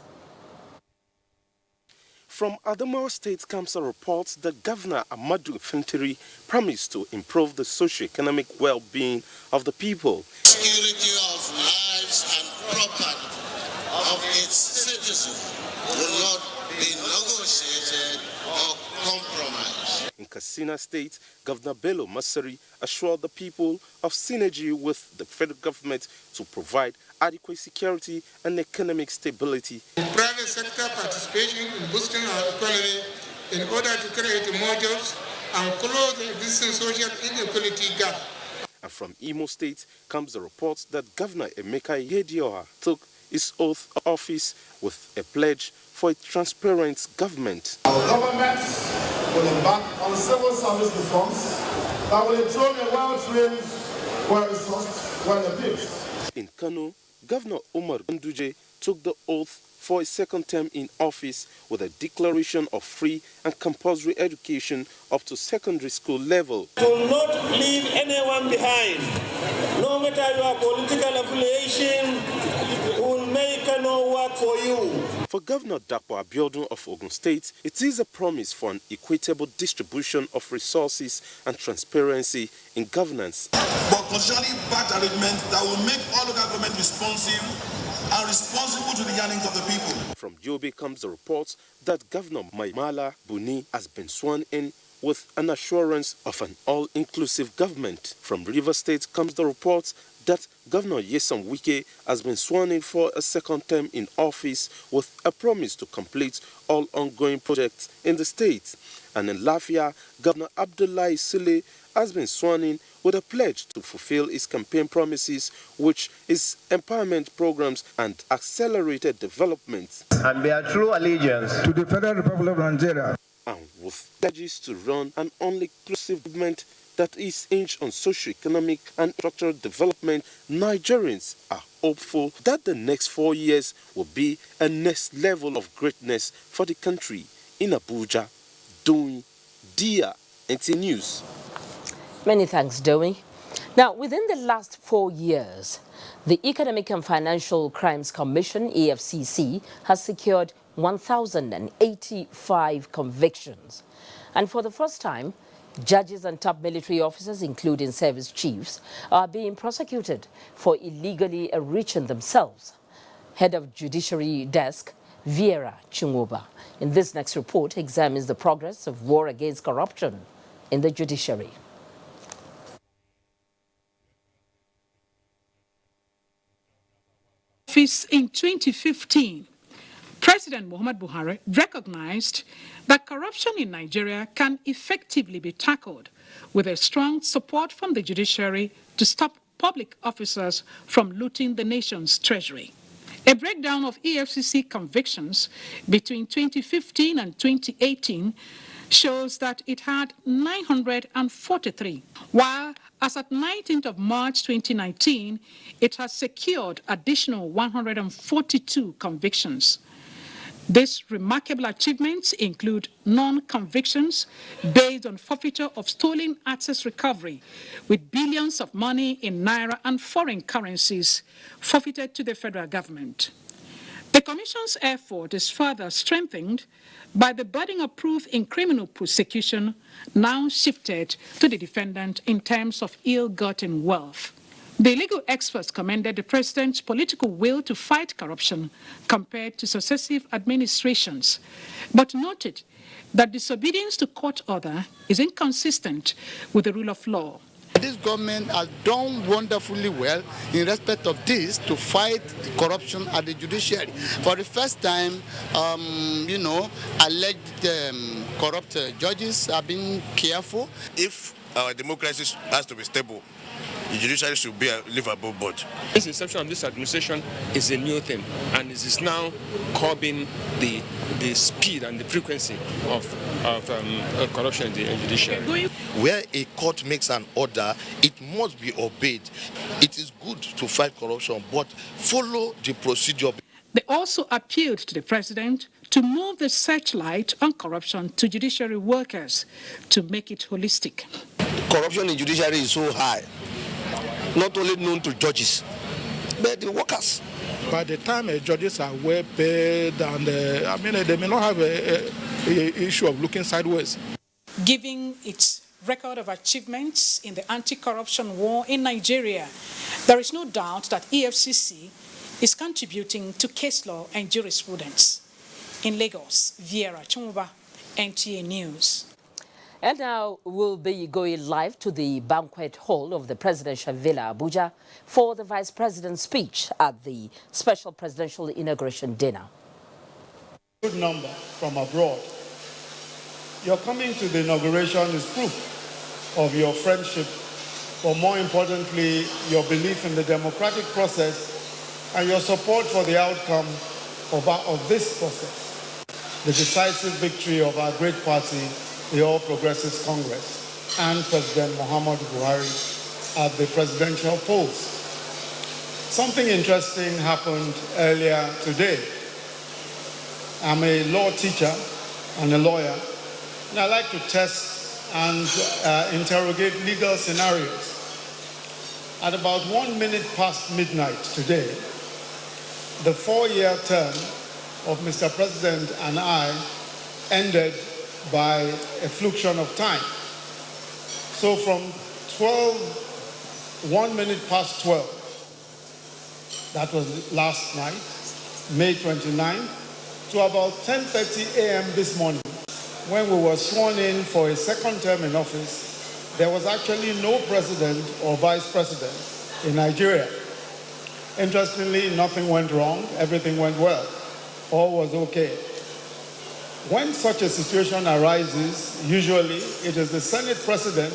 From Adamawa State Council reports that Governor Amadu Fintiri promised to improve the socio-economic well-being of the people. Security of lives and property of its citizens will not be negotiated or compromised. In Katsina State, Governor Bello Masari assured the people of synergy with the federal government to provide adequate security and economic stability. Private sector participation in boosting our economy in order to create more jobs and close the existing social inequality gap. And from Imo State comes the report that Governor Emeka Ihedioha took his oath of office with a pledge for a transparent government. Our government will embark on civil service reforms that will ensure a well-trained, well-resourced, well-equipped. In Kano, Governor Umar Ganduje took the oath for a second term in office with a declaration of free and compulsory education up to secondary school level. Do not leave anyone behind. No matter your political affiliation, we will make no work for you. For Governor Dapo Abiodun of Ogun State, it is a promise for an equitable distribution of resources and transparency in governance. But constitutionally backed arrangements that will make all local government responsive and responsible to the yearnings of the people. From Yobe comes the report that Governor Maimala Buni has been sworn in with an assurance of an all-inclusive government. From River State comes the report that Governor Nyesom Wike has been sworn in for a second term in office with a promise to complete all ongoing projects in the state. And in Lafia, Governor Abdullahi Sule has been sworn in with a pledge to fulfill his campaign promises, which is empowerment programs and accelerated development. And their true allegiance to the Federal Republic of Nigeria. And with pledges to run an all-inclusive government that is hinged on socio-economic and structural development, Nigerians are hopeful that the next 4 years will be a next level of greatness for the country. In Abuja, Doing Dia, NT News. Many thanks, Domi. Now, within the last 4 years, the Economic and Financial Crimes Commission, EFCC, has secured 1,085 convictions. And for the first time, judges and top military officers, including service chiefs, are being prosecuted for illegally enriching themselves. Head of Judiciary Desk, Viera Chinwoba, in this next report, examines the progress of war against corruption in the judiciary. In 2015, President Muhammad Buhari recognized that corruption in Nigeria can effectively be tackled with a strong support from the judiciary to stop public officers from looting the nation's treasury. A breakdown of EFCC convictions between 2015 and 2018 shows that it had 943, while as at 19th of March 2019, it has secured additional 142 convictions. These remarkable achievements include non-convictions based on forfeiture of stolen assets recovery, with billions of money in naira and foreign currencies forfeited to the federal government. The Commission's effort is further strengthened by the burden of proof in criminal prosecution now shifted to the defendant in terms of ill-gotten wealth. The legal experts commended the president's political will to fight corruption compared to successive administrations, but noted that disobedience to court order is inconsistent with the rule of law. This government has done wonderfully well in respect of this to fight the corruption at the judiciary. For the first time, alleged corrupt judges are being careful. If our democracy has to be stable, the judiciary should be a livable board. This inception of this administration is a new thing, and it is now curbing the speed and the frequency of corruption in the judiciary. Where a court makes an order, it must be obeyed. It is good to fight corruption, but follow the procedure. They also appealed to the president to move the searchlight on corruption to judiciary workers to make it holistic. Corruption in judiciary is so high, not only known to judges, but the workers. By the time judges are well paid, and they may not have a issue of looking sideways. Given its record of achievements in the anti-corruption war in Nigeria, there is no doubt that EFCC is contributing to case law and jurisprudence. In Lagos, Viera Chumuba, NTA News. And now we'll be going live to the banquet hall of the presidential villa Abuja for the vice president's speech at the special presidential inauguration dinner. Good number from abroad. Your coming to the inauguration is proof of your friendship, but more importantly, your belief in the democratic process and your support for the outcome of this process, the decisive victory of our great party, the All Progressives Congress, and President Muhammadu Buhari at the presidential polls. Something interesting happened earlier today. I'm a law teacher and a lawyer, and I like to test and interrogate legal scenarios. At about 1 minute past midnight today, the 4-year term of Mr. President and I ended by a fluxion of time. So from 1 minute past 12, that was last night, May 29th, to about 10:30 a.m. this morning, when we were sworn in for a second term in office, there was actually no president or vice president in Nigeria. Interestingly, nothing went wrong, everything went well, all was okay. When such a situation arises, usually it is the Senate president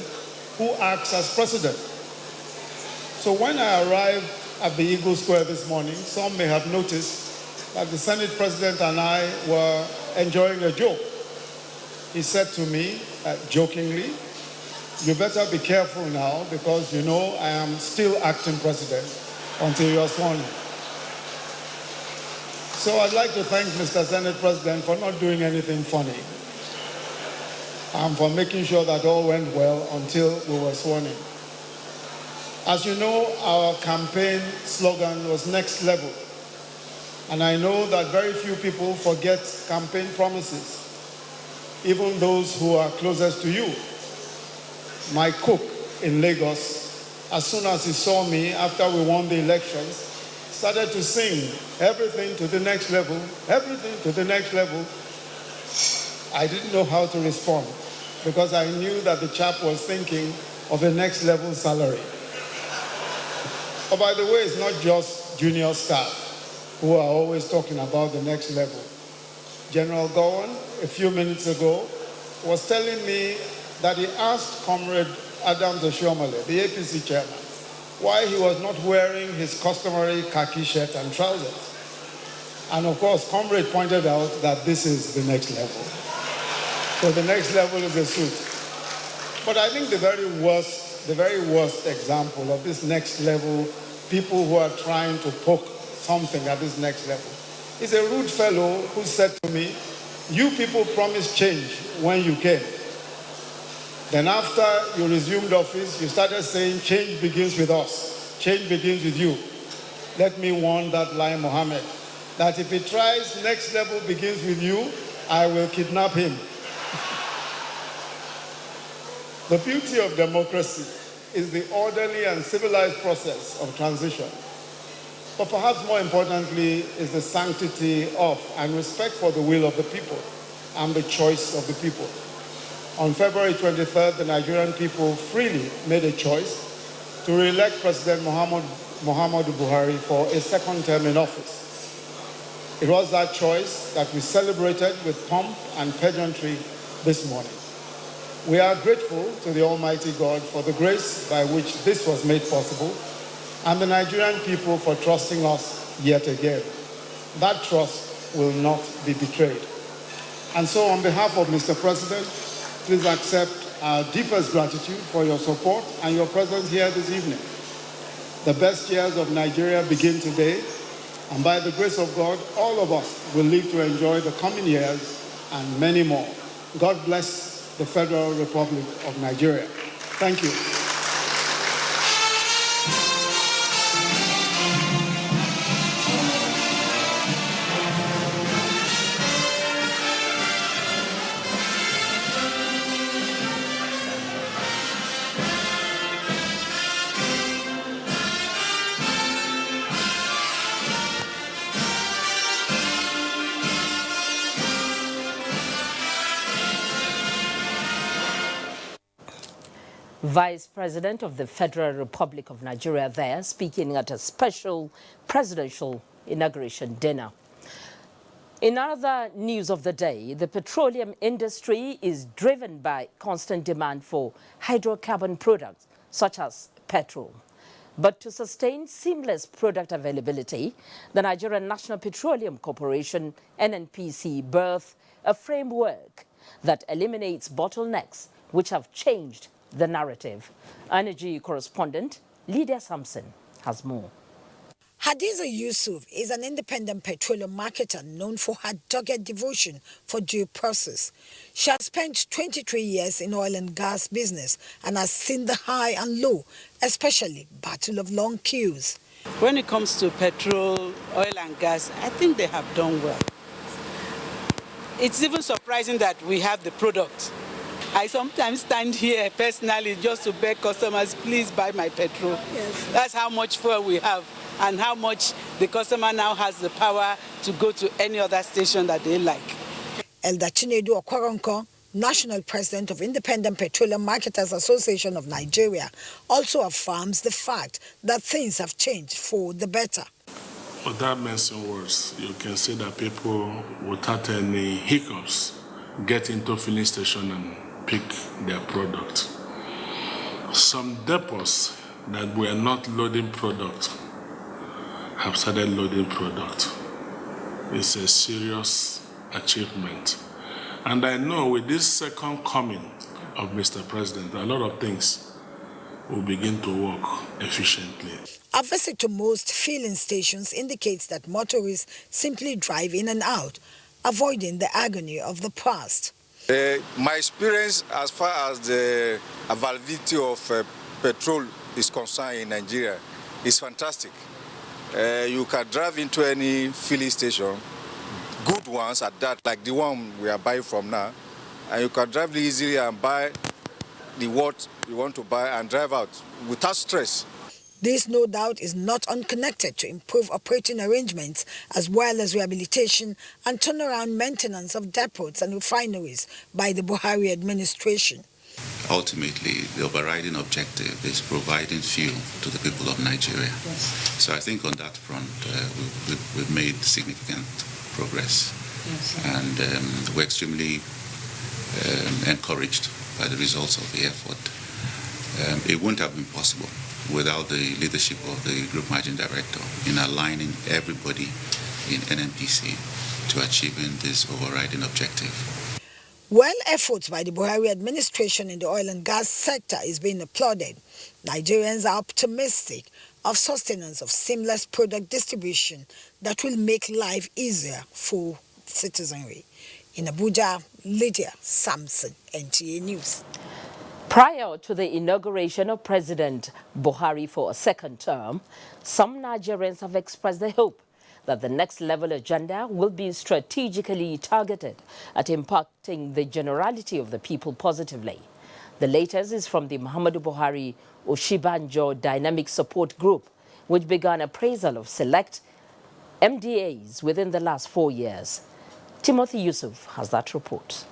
who acts as president. So when I arrived at the Eagle Square this morning, some may have noticed that the Senate president and I were enjoying a joke. He said to me, jokingly, "You better be careful now because you know I am still acting president until you are sworn in." So I'd like to thank Mr. Senate President for not doing anything funny and for making sure that all went well until we were sworn in. As you know, our campaign slogan was "Next Level." And I know that very few people forget campaign promises, even those who are closest to you. My cook in Lagos, as soon as he saw me after we won the elections, started to sing, "Everything to the next level, everything to the next level." I didn't know how to respond because I knew that the chap was thinking of a next level salary. Oh, by the way, it's not just junior staff who are always talking about the next level. General Gowan, a few minutes ago, was telling me that he asked Comrade Adams Oshiomhole, the APC chairman, why he was not wearing his customary khaki shirt and trousers. And of course, Comrade pointed out that this is the next level. So the next level is a suit. But I think the very worst example of this next level, people who are trying to poke something at this next level, is a rude fellow who said to me, "You people promised change when you came. Then after you resumed office, you started saying change begins with us. Change begins with you." Let me warn that Lai Mohammed that if he tries next level begins with you, I will kidnap him. The beauty of democracy is the orderly and civilized process of transition. But perhaps more importantly is the sanctity of and respect for the will of the people and the choice of the people. On February 23rd, the Nigerian people freely made a choice to re-elect President Muhammadu Buhari for a second term in office. It was that choice that we celebrated with pomp and pageantry this morning. We are grateful to the Almighty God for the grace by which this was made possible, and the Nigerian people for trusting us yet again. That trust will not be betrayed. And so on behalf of Mr. President, please accept our deepest gratitude for your support and your presence here this evening. The best years of Nigeria begin today, and by the grace of God, all of us will live to enjoy the coming years and many more. God bless the Federal Republic of Nigeria. Thank you. Vice President of the Federal Republic of Nigeria there, speaking at a special presidential inauguration dinner. In other news of the day, the petroleum industry is driven by constant demand for hydrocarbon products such as petrol. But to sustain seamless product availability, the Nigerian National Petroleum Corporation, NNPC, birthed a framework that eliminates bottlenecks which have changed the narrative. Energy correspondent Lydia Sampson has more. Hadiza Yusuf is an independent petroleum marketer known for her dogged devotion for due process. She has spent 23 years in oil and gas business and has seen the high and low, especially battle of long queues. When it comes to petrol, oil and gas, I think they have done well. It's even surprising that we have the product. I sometimes stand here personally just to beg customers, please buy my petrol. Yes. That's how much fuel we have and how much the customer now has the power to go to any other station that they like. Elder Chinedu Okwaronko, National President of Independent Petroleum Marketers Association of Nigeria, also affirms the fact that things have changed for the better. Without mentioning words, you can see that people, without any hiccups, get into filling station and pick their product. Some depots that were not loading product have started loading product. It's a serious achievement. And I know with this second coming of Mr. President, a lot of things will begin to work efficiently. A visit to most filling stations indicates that motorists simply drive in and out, avoiding the agony of the past. My experience as far as the availability of petrol is concerned in Nigeria is fantastic. You can drive into any filling station, good ones at that, like the one we are buying from now, and you can drive easily and buy the what you want to buy and drive out without stress. This, no doubt, is not unconnected to improve operating arrangements as well as rehabilitation and turnaround maintenance of depots and refineries by the Buhari administration. Ultimately, the overriding objective is providing fuel to the people of Nigeria. Yes. So I think on that front, we've made significant progress. Yes. And we're extremely encouraged by the results of the effort. It wouldn't have been possible without the leadership of the Group Managing Director in aligning everybody in NNPC to achieving this overriding objective. While efforts by the Buhari administration in the oil and gas sector is being applauded, Nigerians are optimistic of sustenance of seamless product distribution that will make life easier for citizenry. In Abuja, Lydia Sampson, NTA News. Prior to the inauguration of President Buhari for a second term, some Nigerians have expressed the hope that the next level agenda will be strategically targeted at impacting the generality of the people positively. The latest is from the Muhammadu Buhari Oshibanjo Dynamic Support Group, which began appraisal of select MDAs within the last 4 years. Timothy Yusuf has that report.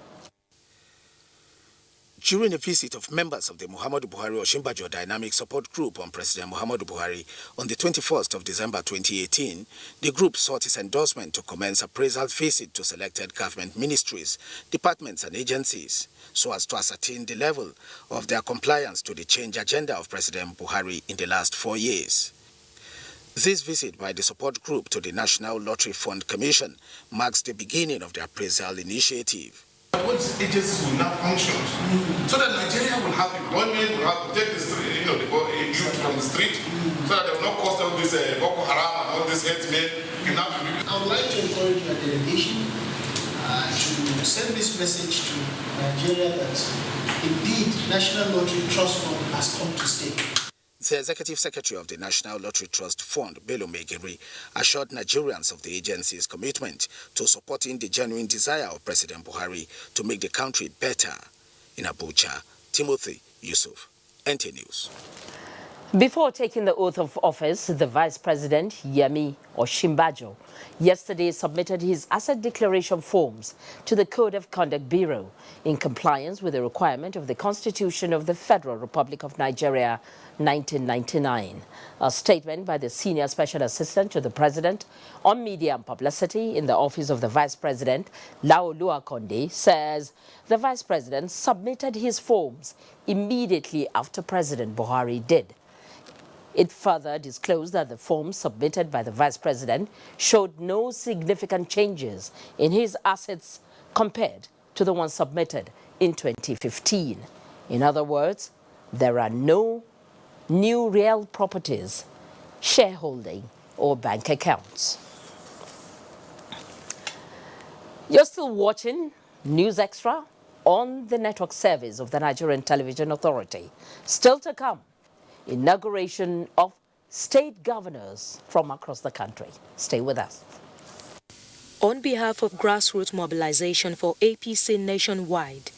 During a visit of members of the Muhammadu Buhari Oshimbajo Dynamic Support Group on President Muhammadu Buhari on the 21st of December 2018, the group sought his endorsement to commence appraisal visit to selected government ministries, departments and agencies, so as to ascertain the level of their compliance to the change agenda of President Buhari in the last 4 years. This visit by the support group to the National Lottery Fund Commission marks the beginning of the appraisal initiative. What agencies will now function so that Nigeria will have employment, will have to take the street, the youth from the street, so that they will not cause all this Boko Haram and all this headsmen. I would like to encourage your delegation to send this message to Nigeria that indeed National Lottery Trust Fund has come to stay. The Executive Secretary of the National Lottery Trust Fund, Bello Megiri, assured Nigerians of the agency's commitment to supporting the genuine desire of President Buhari to make the country better. In Abuja, Timothy Yusuf, NT News. Before taking the oath of office, the Vice President, Yemi Osinbajo, yesterday submitted his asset declaration forms to the Code of Conduct Bureau in compliance with the requirement of the Constitution of the Federal Republic of Nigeria, 1999. A statement by the Senior Special Assistant to the President on Media and Publicity in the Office of the Vice President, Laolu Akonde, says the Vice President submitted his forms immediately after President Buhari did. It further disclosed that the forms submitted by the Vice President showed no significant changes in his assets compared to the ones submitted in 2015. In other words, there are no new real properties, shareholding, or bank accounts. You're still watching News Extra on the network service of the Nigerian Television Authority. Still to come, inauguration of state governors from across the country. Stay with us. On behalf of grassroots mobilization for APC nationwide,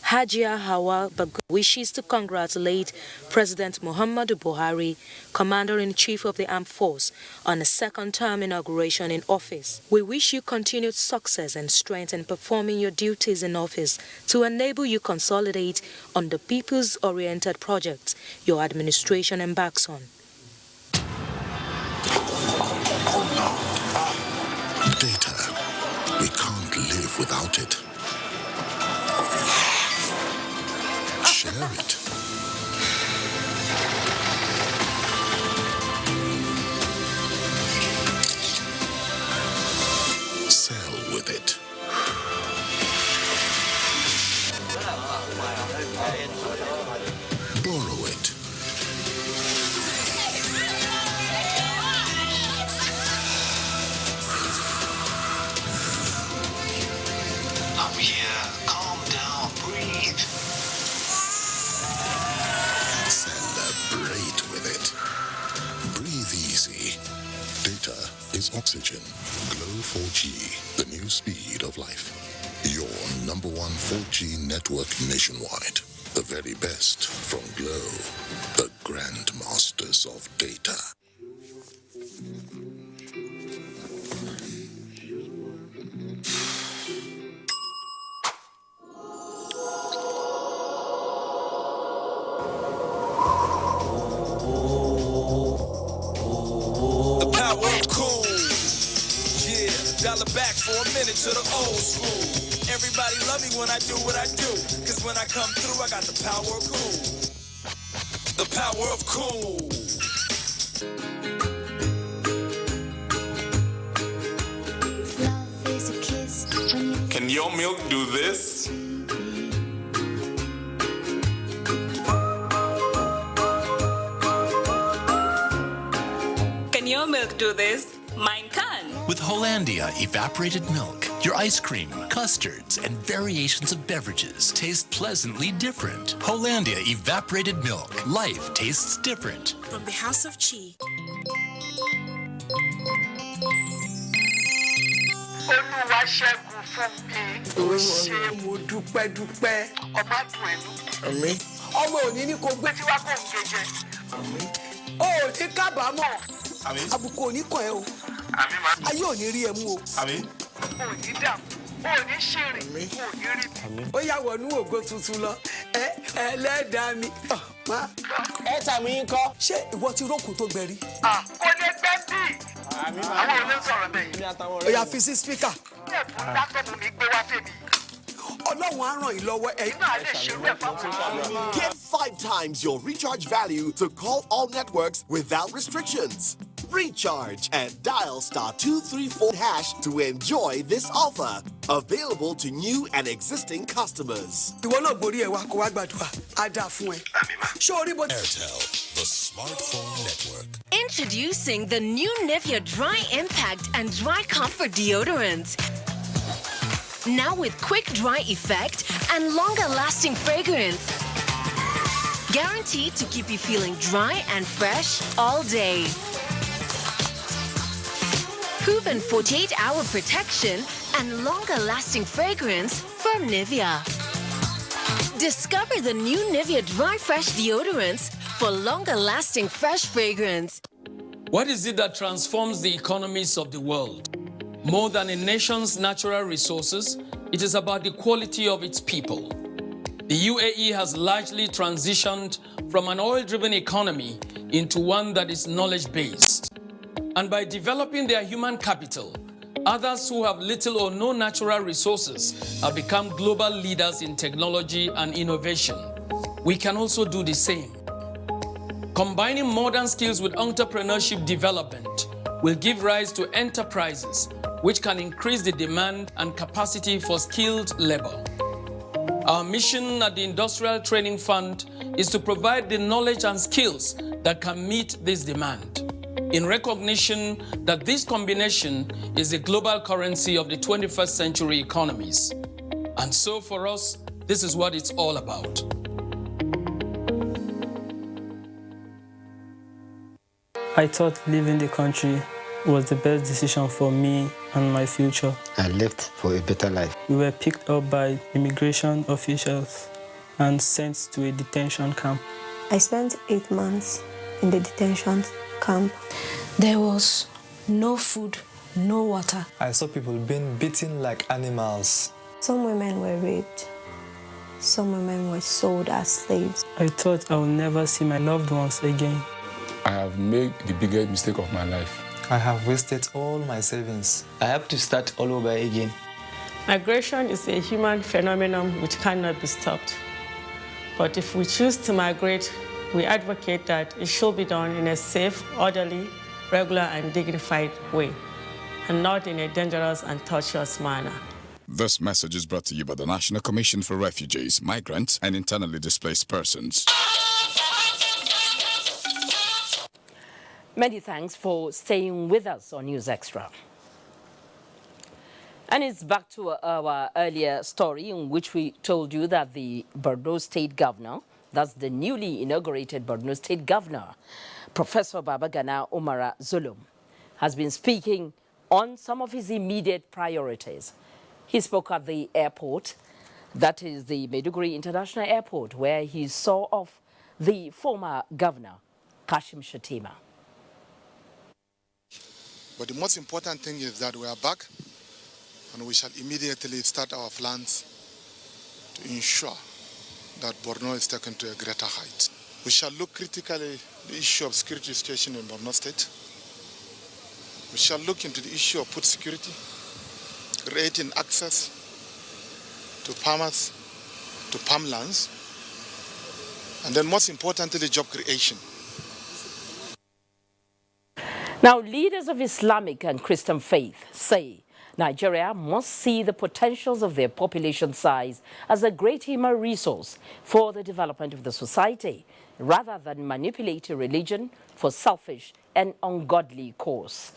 Hajia Hawa Bagu wishes to congratulate President Muhammadu Buhari, Commander-in-Chief of the Armed Force, on a second-term inauguration in office. We wish you continued success and strength in performing your duties in office to enable you consolidate on the people's-oriented projects your administration embarks on. Data. We can't live without it. Share it. Sell with it. Borrow it. I'm here. Calm down. Breathe. Celebrate with it. Breathe easy. Data is oxygen. Glow 4G, the new speed of life. Your number one 4G network nationwide. The very best from Glow, the grandmasters of data. Dollar back for a minute to the old school. Everybody love me when I do what I do. Cause when I come through, I got the power of cool. The power of cool. Love is a kiss when you Can your milk do this? Can your milk do this? Mine can. With Hollandia evaporated milk, your ice cream, custards, and variations of beverages taste pleasantly different. Hollandia evaporated milk. Life tastes different. From the House of Chi. Olúwaṣẹ́gun fún mi. Ó ṣe mo dúpẹ́ dúpẹ́. Ọba dùn ẹnu. Àmín. Ọmọ òní ní kò gbé tí wá kò ń jẹjẹ. Àmín. O ò ní kábàámọ̀. Àmín. Àbùkù ò ní kàn ẹ́ o. Àmín ma. Ayé ò ní rí ẹ mú o. Àmín. O ò ní dààmú. O ò ní ṣìrìn. O ò ní rí mi. Ó yà wọnú ògo tuntun lọ. Ẹlẹ́dàá mi. Ẹ tàmí yín kọ́. Ṣé ìwọ ti rókun tó gbẹ rí? Kò lè gbẹ́ bí. Àwọn ò ní sọ̀rọ̀ bẹ́ẹ̀. Ó yá fi sí spíkà. Ẹ̀bùn látọ̀mù mi gbé wá fèmí. Ọlọ́run á ràn yín lọ́wọ́. Ẹ̀yin náà lè ṣerú ẹ̀ fún. Get 5 times your recharge value to call all networks without restrictions. Recharge and dial *234# to enjoy this offer. Available to new and existing customers. Ìwọ náà borí ẹ̀ wá kó wá gbàdúrà. Á dáa fún ẹ. Ṣé orí bó. Airtel, the smartphone network. Introducing the new Nivea Dry Impact and Dry Comfort Deodorant. Now with quick dry effect and longer lasting fragrance. Guaranteed to keep you feeling dry and fresh all day. Proven 48-hour protection and longer lasting fragrance from Nivea. Discover the new Nivea Dry Fresh Deodorants for longer-lasting fresh fragrance. What is it that transforms the economies of the world? More than a nation's natural resources, it is about the quality of its people. The UAE has largely transitioned from an oil-driven economy into one that is knowledge-based. And by developing their human capital, others who have little or no natural resources have become global leaders in technology and innovation. We can also do the same. Combining modern skills with entrepreneurship development will give rise to enterprises which can increase the demand and capacity for skilled labor. Our mission at the Industrial Training Fund is to provide the knowledge and skills that can meet this demand, in recognition that this combination is the global currency of the 21st century economies. And so for us, this is what it's all about. I thought leaving the country was the best decision for me and my future. I left for a better life. We were picked up by immigration officials and sent to a detention camp. I spent 8 months in the detention camp. There was no food, no water. I saw people being beaten like animals. Some women were raped. Some women were sold as slaves. I thought I would never see my loved ones again. I have made the biggest mistake of my life. I have wasted all my savings. I have to start all over again. Migration is a human phenomenon which cannot be stopped. But if we choose to migrate, we advocate that it should be done in a safe, orderly, regular, and dignified way, and not in a dangerous and tortuous manner. This message is brought to you by the National Commission for Refugees, Migrants, and Internally Displaced Persons. Many thanks for staying with us on News Extra. And it's back to our earlier story in which we told you that the Borno State Governor, that's the newly inaugurated Borno State Governor, Professor Babagana Umara Zulum, has been speaking on some of his immediate priorities. He spoke at the airport, that is the Maiduguri International Airport, where he saw off the former governor, Kashim Shettima. But the most important thing is that we are back and we shall immediately start our plans to ensure that Borno is taken to a greater height. We shall look critically at the issue of security situation in Borno State. We shall look into the issue of food security, creating access to farmers, to farmlands, and then most importantly, job creation. Now, leaders of Islamic and Christian faith say Nigeria must see the potentials of their population size as a great human resource for the development of the society, rather than manipulating religion for selfish and ungodly cause.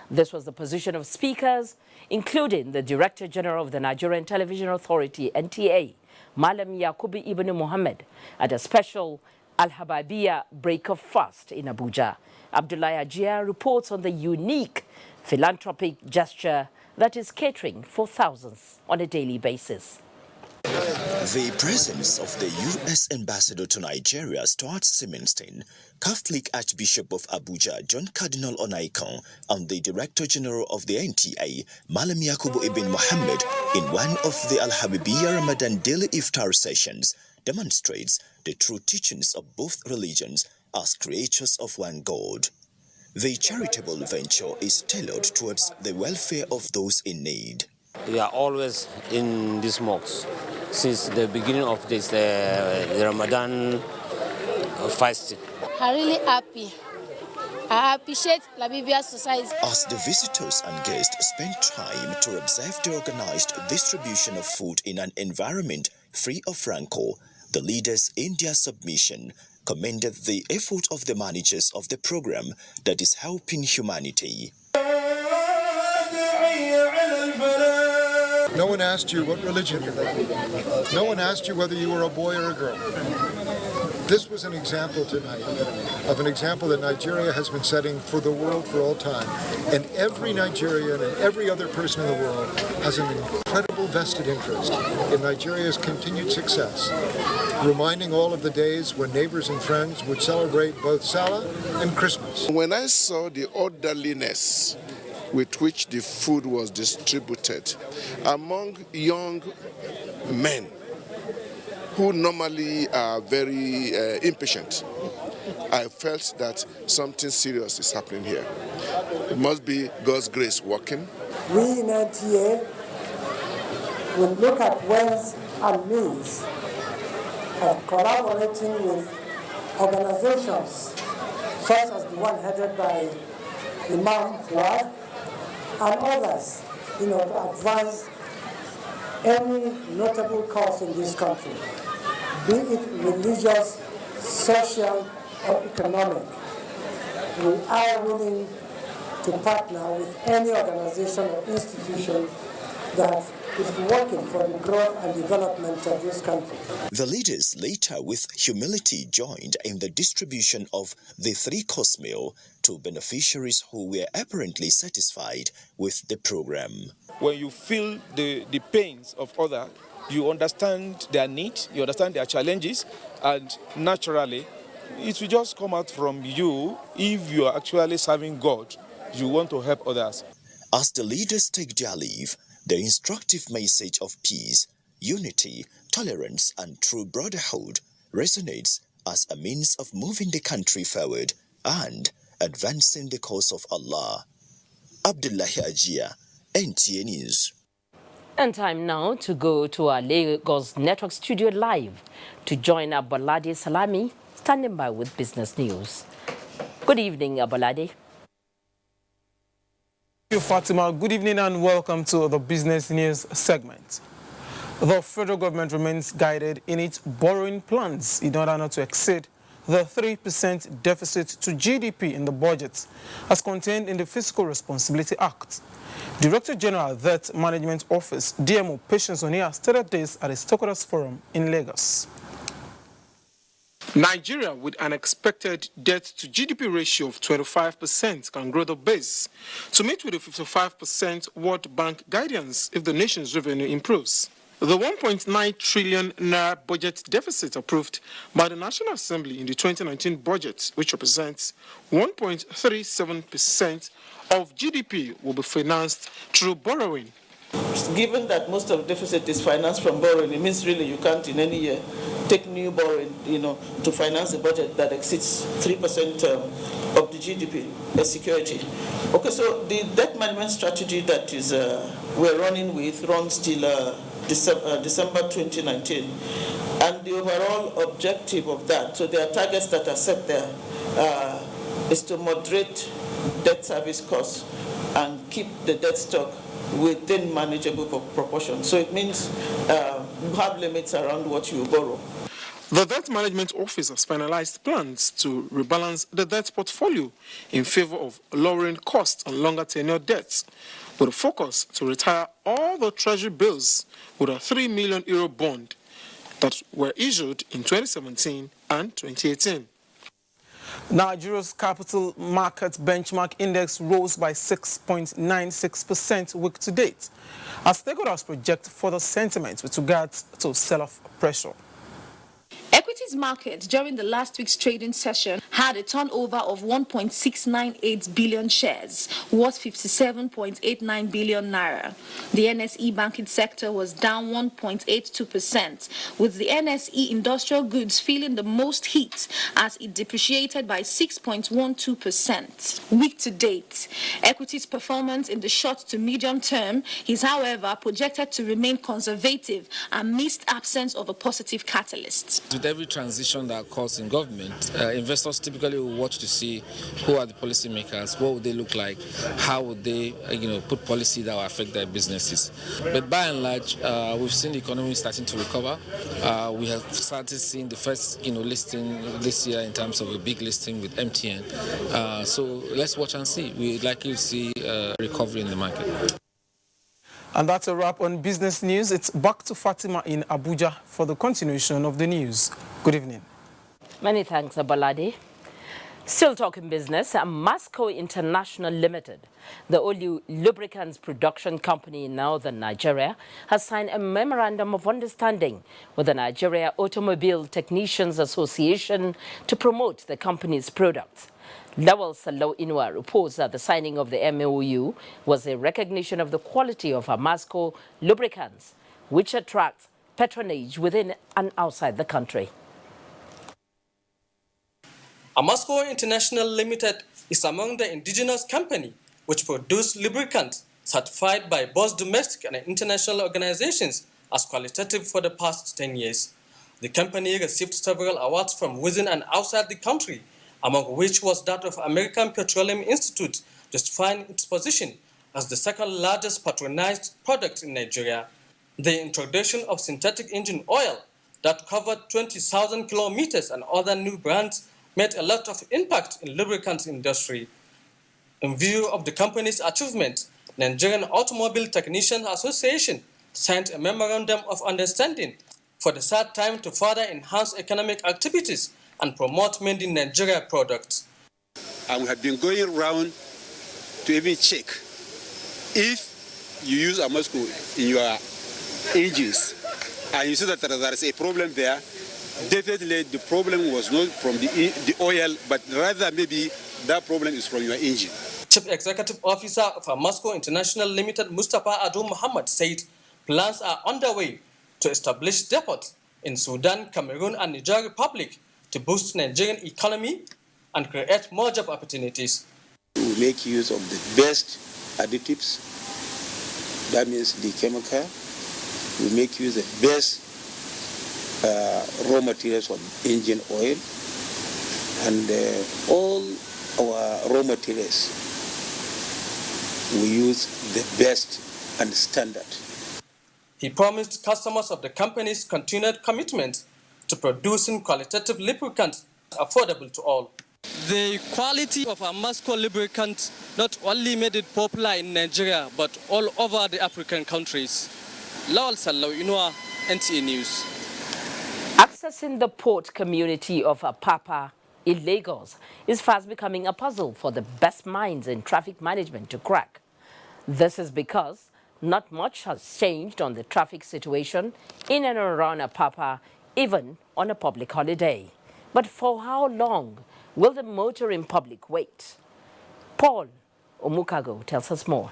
This was the position of speakers, including the Director General of the Nigerian Television Authority, NTA, Malam Yakubu Ibn Muhammad, at a special Al-Hababiyya break of fast in Abuja. Abdullahi Ajia reports on the unique philanthropic gesture that is catering for thousands on a daily basis. The presence of the U.S. ambassador to Nigeria, Stuart Simonstein, Catholic Archbishop of Abuja, John Cardinal Onaikan, and the Director General of the NTA, Malam Yakubu Ibn Muhammad, in one of the Al-Habibiyya Ramadan daily iftar sessions, demonstrates the true teachings of both religions as creatures of one God. The charitable venture is tailored towards the welfare of those in need. We are always in this mosque since the beginning of this the Ramadan fasting. I'm really happy. I appreciate La Biblia Society. As the visitors and guests spend time to observe the organized distribution of food in an environment free of rancor, the leaders in their submission commended the effort of the managers of the program that is helping humanity. No one asked you what religion you were. No one asked you whether you were a boy or a girl. This was an example tonight of an example that Nigeria has been setting for the world for all time. And every Nigerian and every other person in the world has an incredible vested interest in Nigeria's continued success, reminding all of the days when neighbors and friends would celebrate both Salah and Christmas. When I saw the orderliness with which the food was distributed among young men who normally are very impatient, I felt that something serious is happening here. It must be God's grace working. We in NTA will look at ways and means of collaborating with organizations such as the one headed by Imam Fuad and others, to advance any notable cause in this country, be it religious, social, or economic. We are willing to partner with any organization or institution that is working for the growth and development of this country. The leaders later, with humility, joined in the distribution of the 3-course meal to beneficiaries who were apparently satisfied with the program. When you feel the pains of others, you understand their needs, you understand their challenges, and naturally, it will just come out from you. If you are actually serving God, you want to help others. As the leaders take their leave, the instructive message of peace, unity, tolerance, and true brotherhood resonates as a means of moving the country forward and advancing the cause of Allah. Abdullahi Ajia, NTA News. And time now to go to our Lagos Network studio live to join Abolade Salami, standing by with business news. Good evening, Abolade. Thank you, Fatima. Good evening and welcome to the business news segment. The federal government remains guided in its borrowing plans in order not to exceed the 3% deficit to GDP in the budget, as contained in the Fiscal Responsibility Act. Director General, Debt Management Office, DMO Patience Onia, stated this at a Stockholders Forum in Lagos. Nigeria, with an expected debt-to-GDP ratio of 25%, can grow the base to meet with the 55% World Bank guidance if the nation's revenue improves. The 1.9 trillion naira budget deficit approved by the National Assembly in the 2019 budget, which represents 1.37% of GDP, will be financed through borrowing. Given that most of the deficit is financed from borrowing, it means really you can't in any year take new borrowing, to finance a budget that exceeds 3% of the GDP as security. Okay, so the debt management strategy that is we're running with runs till December 2019, and the overall objective of that, so there are targets that are set there, is to moderate debt service costs and keep the debt stock within manageable proportions. So it means you have limits around what you borrow. The Debt Management Office has finalized plans to rebalance the debt portfolio in favor of lowering costs on longer tenure debts, with a focus to retire all the treasury bills with a €3 million bond that were issued in 2017 and 2018. Nigeria's capital market benchmark index rose by 6.96% week to date, as stakeholders project further sentiment with regards to sell-off pressure. Equities market during the last week's trading session had a turnover of 1.698 billion shares, worth 57.89 billion naira. The NSE banking sector was down 1.82%, with the NSE industrial goods feeling the most heat as it depreciated by 6.12%. Week to date, equities performance in the short to medium term is, however, projected to remain conservative amidst absence of a positive catalyst. With every transition that occurs in government, investors typically will watch to see who are the policymakers, what would they look like, how would they put policy that will affect their businesses. But by and large, we've seen the economy starting to recover. We have started seeing the first listing this year in terms of a big listing with MTN. So let's watch and see. We'd like to see recovery in the market. And that's a wrap on business news. It's back to Fatima in Abuja for the continuation of the news. Good evening. Many thanks, Abalade. Still talking business, Masco International Limited, the only lubricants production company in northern Nigeria, has signed a memorandum of understanding with the Nigeria Automobile Technicians Association to promote the company's products. Lawal Salo Inua reports that the signing of the MOU was a recognition of the quality of Masco lubricants, which attracts patronage within and outside the country. Amasco International Limited is among the indigenous company which produce lubricants certified by both domestic and international organizations as qualitative for the past 10 years. The company received several awards from within and outside the country, among which was that of American Petroleum Institute, justifying its position as the second largest patronized product in Nigeria. The introduction of synthetic engine oil that covered 20,000 kilometers and other new brands made a lot of impact in lubricants industry. In view of the company's achievement, Nigerian Automobile Technicians Association signed a memorandum of understanding for the third time to further enhance economic activities and promote made in Nigeria products. And we have been going around to even check if you use Amasco in your engines and you see that there is a problem there. Definitely the problem was not from the oil, but rather maybe that problem is from your engine. Chief Executive Officer of Amasco International Limited, Mustafa Adu Muhammad, said plans are underway to establish depots in Sudan, Cameroon and Niger Republic to boost Nigerian economy and create more job opportunities. We make use of the best additives, that means the chemical. We make use of the best raw materials from engine oil, and all our raw materials we use the best and standard. He promised customers of the company's continued commitment to producing qualitative lubricants affordable to all. The quality of Amasco lubricant not only made it popular in Nigeria but all over the African countries. Lawal Sallau Inua, NTA News. Accessing the port community of Apapa in Lagos is fast becoming a puzzle for the best minds in traffic management to crack. This is because not much has changed on the traffic situation in and around Apapa, even on a public holiday. But for how long will the motoring public wait? Paul Omukago tells us more.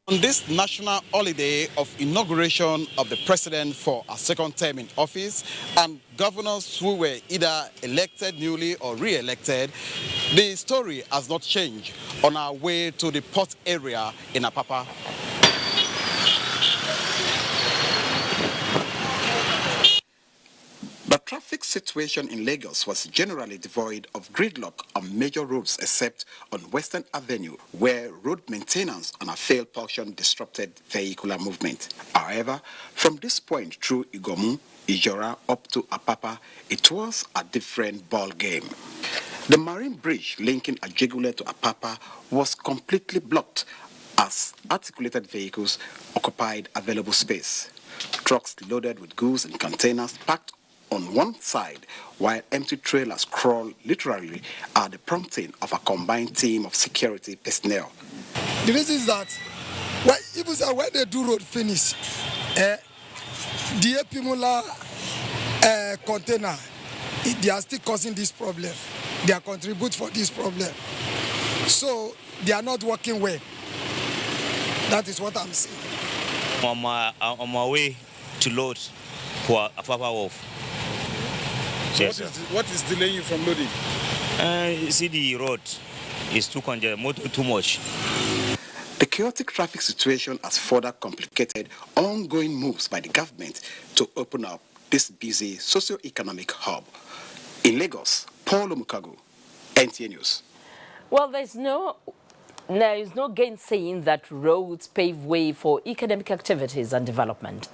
On this national holiday of inauguration of the president for a second term in office and governors who were either elected newly or re-elected, the story has not changed on our way to the port area in Apapa. The traffic situation in Lagos was generally devoid of gridlock on major roads except on Western Avenue, where road maintenance on a failed portion disrupted vehicular movement. However, from this point through Igomu, Ijora up to Apapa, it was a different ball game. The marine bridge linking Ajegule to Apapa was completely blocked as articulated vehicles occupied available space. Trucks loaded with goods and containers packed on one side, while empty trailers crawl literally at the prompting of a combined team of security personnel. The reason is that when they do road finish, the Epimula container, they are still causing this problem. They are contribute for this problem. So they are not working well. That is what I'm saying. On my way to load for Apapa Wharf. Yes, what is delaying you from loading? You see, the road is too congested, motor too much. The chaotic traffic situation has further complicated ongoing moves by the government to open up this busy socio-economic hub. In Lagos, Paul Omukago, NTA News. Well, there is no gainsaying that roads pave way for economic activities and development.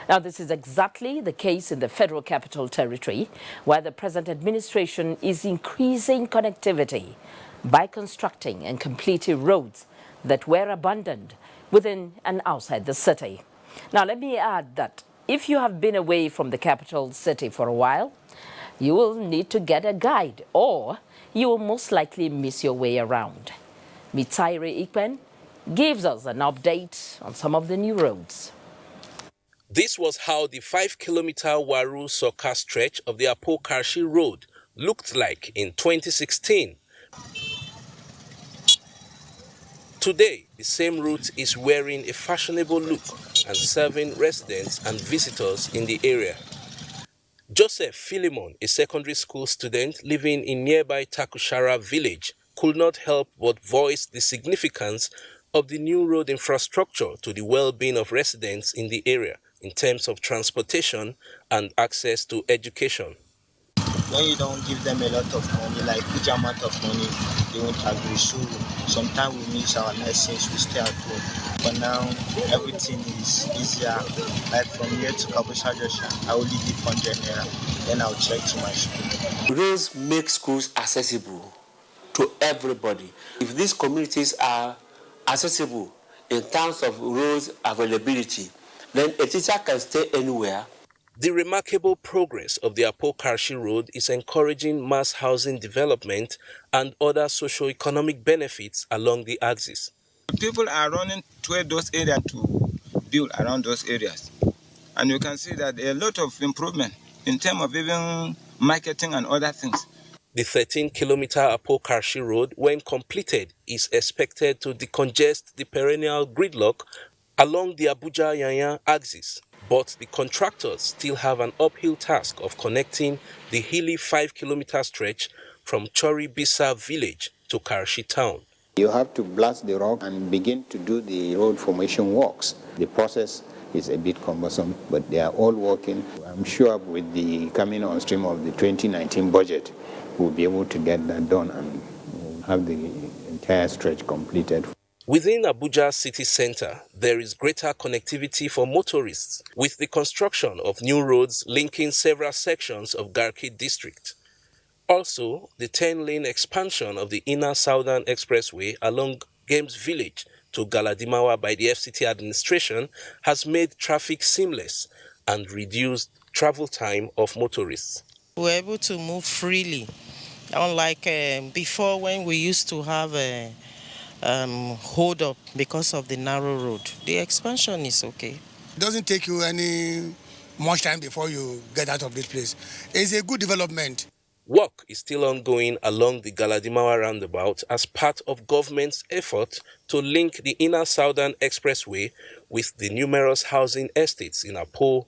Now, this is exactly the case in the Federal Capital Territory, where the present administration is increasing connectivity by constructing and completing roads that were abandoned within and outside the city. Now, let me add that if you have been away from the capital city for a while, you will need to get a guide, or you will most likely miss your way around. Mitaire Ikwen gives us an update on some of the new roads. This was how the 5-kilometer Waru-Soka stretch of the Apo-Karshi Road looked like in 2016. Today, the same route is wearing a fashionable look and serving residents and visitors in the area. Joseph Philemon, a secondary school student living in nearby Takushara village, could not help but voice the significance of the new road infrastructure to the well-being of residents in the area in terms of transportation and access to education. When you don't give them a lot of money, like huge amount of money, they won't agree. So sometimes we miss our lessons, we stay at home. But now everything is easier. Like from here to Kabusha Junction, I will leave 100 naira, then I'll check to my school. Roads make schools accessible to everybody. If these communities are accessible in terms of roads availability, then a teacher can stay anywhere. The remarkable progress of the Apo-Karshi Road is encouraging mass housing development and other socio-economic benefits along the axis. People are running toward those areas to build around those areas. And you can see that there are a lot of improvement in terms of even marketing and other things. The 13-kilometer Apo-Karshi Road, when completed, is expected to decongest the perennial gridlock along the Abuja-Yanya axis. But the contractors still have an uphill task of connecting the hilly 5-kilometer stretch from Chori-Bisa village to Karshi town. You have to blast the rock and begin to do the road formation works. The process is a bit cumbersome, but they are all working. I'm sure with the coming on stream of the 2019 budget, we'll be able to get that done and we'll have the entire stretch completed. Within Abuja city center, there is greater connectivity for motorists with the construction of new roads linking several sections of Garki district. Also, the 10-lane expansion of the inner southern expressway along Games Village to Galadimawa by the FCT administration has made traffic seamless and reduced travel time of motorists. We're able to move freely, unlike before when we used to have a hold up because of the narrow road. The expansion is okay. It doesn't take you much time before you get out of this place. It's a good development. Work is still ongoing along the Galadimawa roundabout as part of government's effort to link the inner southern expressway with the numerous housing estates in Apo,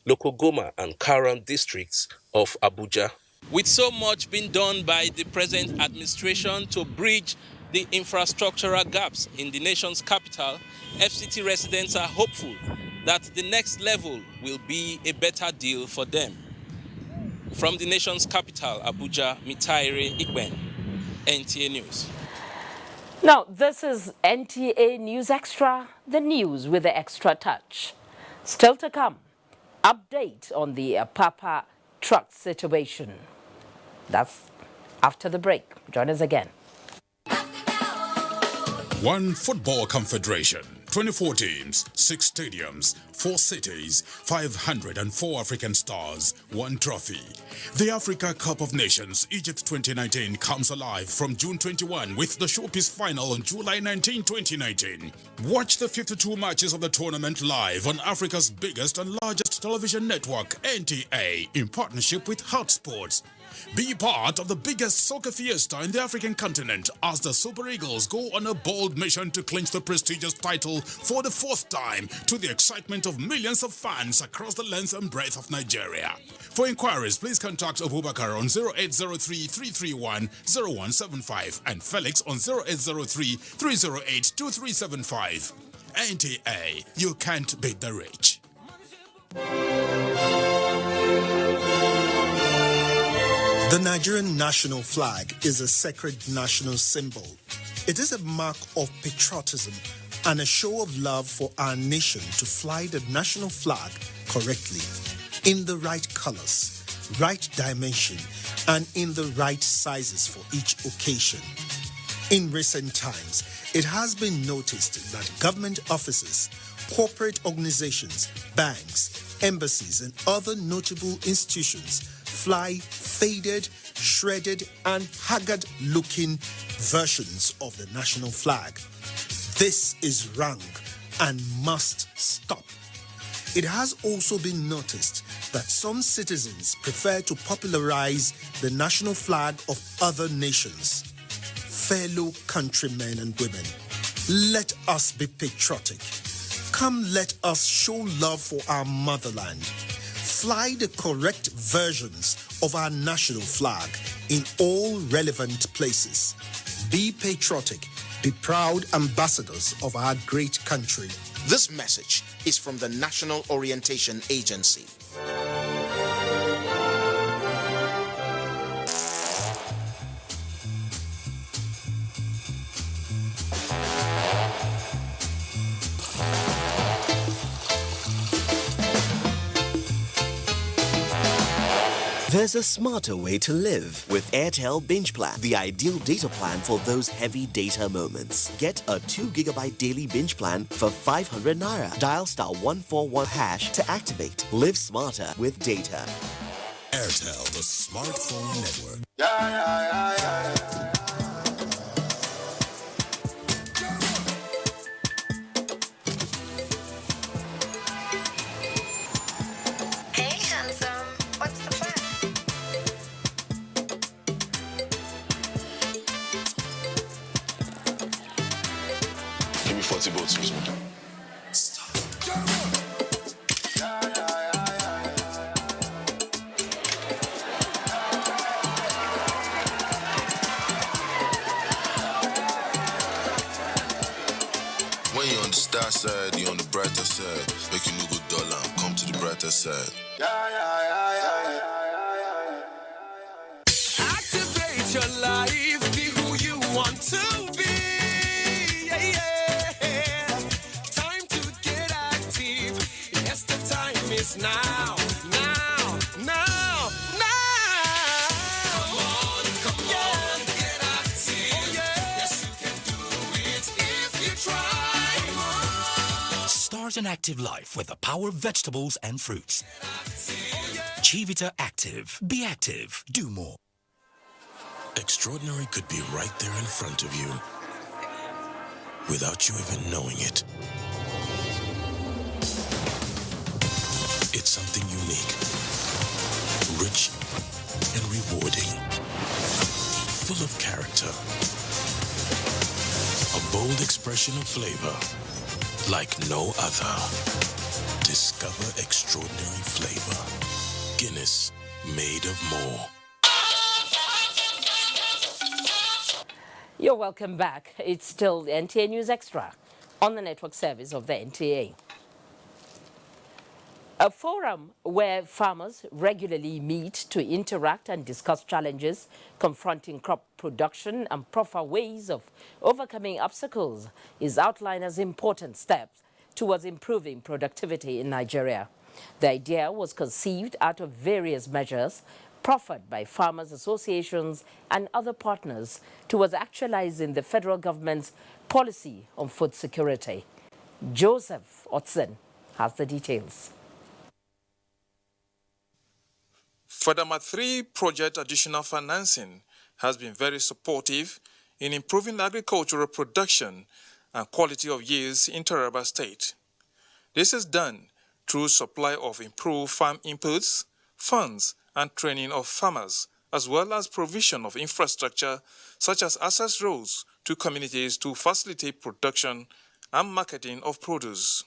Lokogoma and Karan districts of Abuja. With so much being done by the present administration to bridge the infrastructural gaps in the nation's capital, FCT residents are hopeful that the next level will be a better deal for them. From the nation's capital, Abuja, Mitaire Ikwen, NTA News. Now, this is NTA News Extra, the news with the extra touch. Still to come, update on the Papa truck situation. That's after the break. Join us again. One Football Confederation, 24 teams, 6 stadiums, 4 cities, 504 African stars, 1 trophy. The Africa Cup of Nations Egypt 2019 comes alive from June 21 with the showpiece final on July 19, 2019. Watch the 52 matches of the tournament live on Africa's biggest and largest television network, NTA, in partnership with Hot Sports. Be part of the biggest soccer fiesta in the African continent as the Super Eagles go on a bold mission to clinch the prestigious title for the 4th time to the excitement of millions of fans across the length and breadth of Nigeria. For inquiries, please contact Abubakar on 0803-331-0175 and Felix on 0803-308-2375. NTA, you can't beat the rich. The Nigerian national flag is a sacred national symbol. It is a mark of patriotism and a show of love for our nation to fly the national flag correctly, in the right colors, right dimension, and in the right sizes for each occasion. In recent times, it has been noticed that government offices, corporate organizations, banks, embassies, and other notable institutions fly faded, shredded, and haggard-looking versions of the national flag. This is wrong and must stop. It has also been noticed that some citizens prefer to popularize the national flag of other nations. Fellow countrymen and women, let us be patriotic. Come, let us show love for our motherland. Fly the correct versions of our national flag in all relevant places. Be patriotic. Be proud ambassadors of our great country. This message is from the National Orientation Agency. There's a smarter way to live with Airtel Binge Plan, the ideal data plan for those heavy data moments. Get a 2 GB daily binge plan for 500 Naira. Dial *141# to activate. Live smarter with data. Airtel, the smartphone network. Hey, handsome. What's the plan? Give me 40 boats. When you're on the star side, you're on the brighter side. Make you no go dull and come to the brighter side. Activate your life, be who you want to be. Yeah, yeah. Time to get active. Yes, the time is now. Now, now, now. Come on, get active. Oh, yeah. Yes, you can do it if you try. Start an active life with the power of vegetables and fruits. Chivita Active. Be active. Do more. Extraordinary could be right there in front of you without you even knowing it. It's something unique, rich and rewarding, full of character. A bold expression of flavor like no other. Discover extraordinary flavor. Guinness, made of more. You're welcome back. It's still the NTA News Extra on the network service of the NTA. A forum where farmers regularly meet to interact and discuss challenges confronting crop production and proper ways of overcoming obstacles is outlined as important steps towards improving productivity in Nigeria. The idea was conceived out of various measures proffered by farmers' associations and other partners towards actualizing the federal government's policy on food security. Joseph Otson has the details. Furthermore, 3 project additional financing has been very supportive in improving agricultural production and quality of yields in Taraba State. This is done through supply of improved farm inputs, funds, and training of farmers, as well as provision of infrastructure such as access roads to communities to facilitate production and marketing of produce.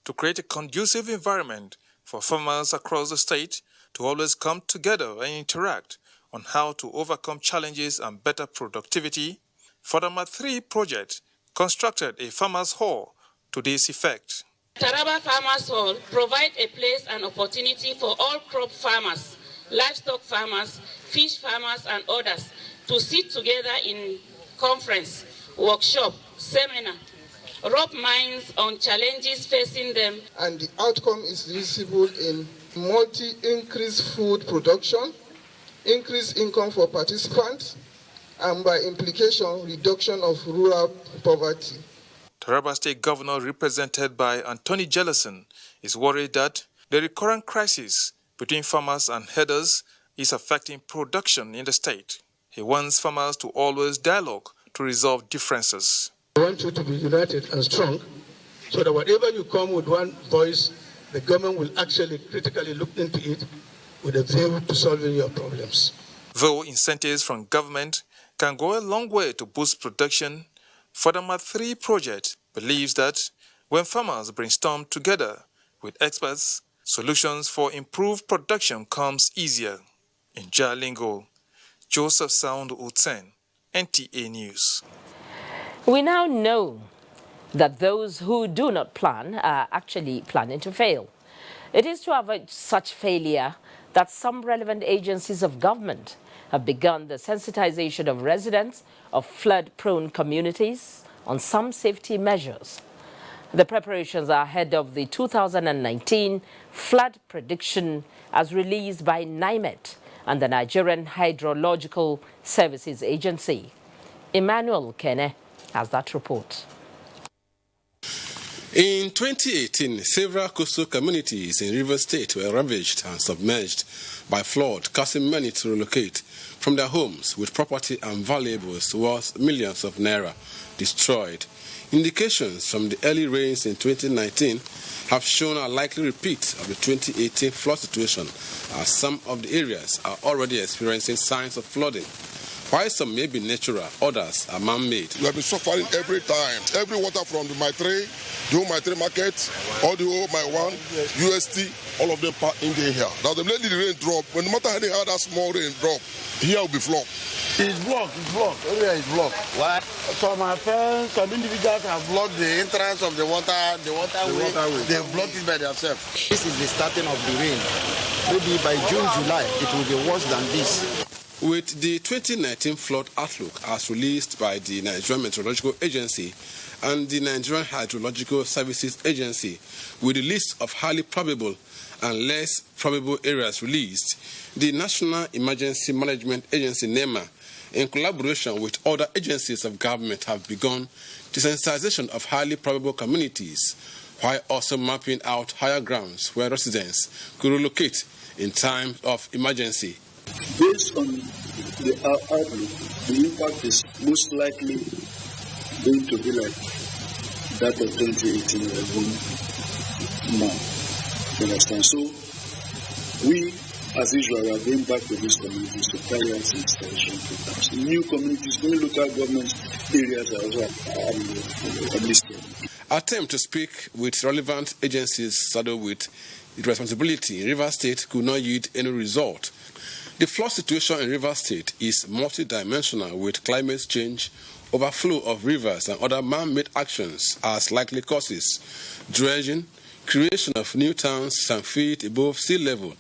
To create a conducive environment for farmers across the state to always come together and interact on how to overcome challenges and better productivity, Furthermore 3 project constructed a farmers' hall to this effect. Taraba Farmers Hall provides a place and opportunity for all crop farmers, livestock farmers, fish farmers, and others to sit together in conference, workshop, seminar, rub minds on challenges facing them. And the outcome is visible in increased food production, increased income for participants, and by implication, reduction of rural poverty. Taraba State Governor, represented by Anthony Jellison, is worried that the recurrent crisis between farmers and herders is affecting production in the state. He wants farmers to always dialogue to resolve differences. I want you to be united and strong so that whatever you come with one voice, the government will actually critically look into it with a view to solving your problems. Though incentives from government can go a long way to boost production, Furthermore 3 project believes that when farmers brainstorm together with experts, solutions for improved production comes easier. In Jalingo, Joseph Sound Utsen, NTA News. We now know that those who do not plan are actually planning to fail. It is to avoid such failure that some relevant agencies of government have begun the sensitization of residents of flood-prone communities on some safety measures. The preparations are ahead of the 2019 flood prediction as released by NIMET and the Nigerian Hydrological Services Agency. Emmanuel Kene has that report. In 2018, several coastal communities in Rivers State were ravaged and submerged by flood, causing many to relocate from their homes with property and valuables worth millions of naira destroyed. Indications from the early rains in 2019 have shown a likely repeat of the 2018 flood situation, as some of the areas are already experiencing signs of flooding. While some may be natural, others are man-made. We have been suffering every time. Every water from the Maitre, the whole Maitre market, all the whole My1, UST, all of them part in the here. Now, the rain drop. When no matter how that small rain drop, here will be flood. It's blocked. Area is blocked. Why? Some individuals have blocked the entrance of the waterway. They have blocked it by themselves. This is the starting of the rain. Maybe by June, July, it will be worse than this. With the 2019 flood outlook as released by the Nigerian Meteorological Agency and the Nigerian Hydrological Services Agency, with the list of highly probable and less probable areas released, the National Emergency Management Agency, NEMA, in collaboration with other agencies of government, have begun the sensitization of highly probable communities, while also mapping out higher grounds where residents could relocate in time of emergency. Based on the outlook, the impact is most likely going to be like that of 2018 now. You understand? So, we, as usual, are going back to these communities to carry out installation programs. New communities, new local government areas are also listed. Attempt to speak with relevant agencies saddled with responsibility in Rivers State could not yield any result. The flood situation in Rivers State is multidimensional, with climate change, overflow of rivers and other man-made actions as likely causes, dredging, creation of new towns some feet above sea level,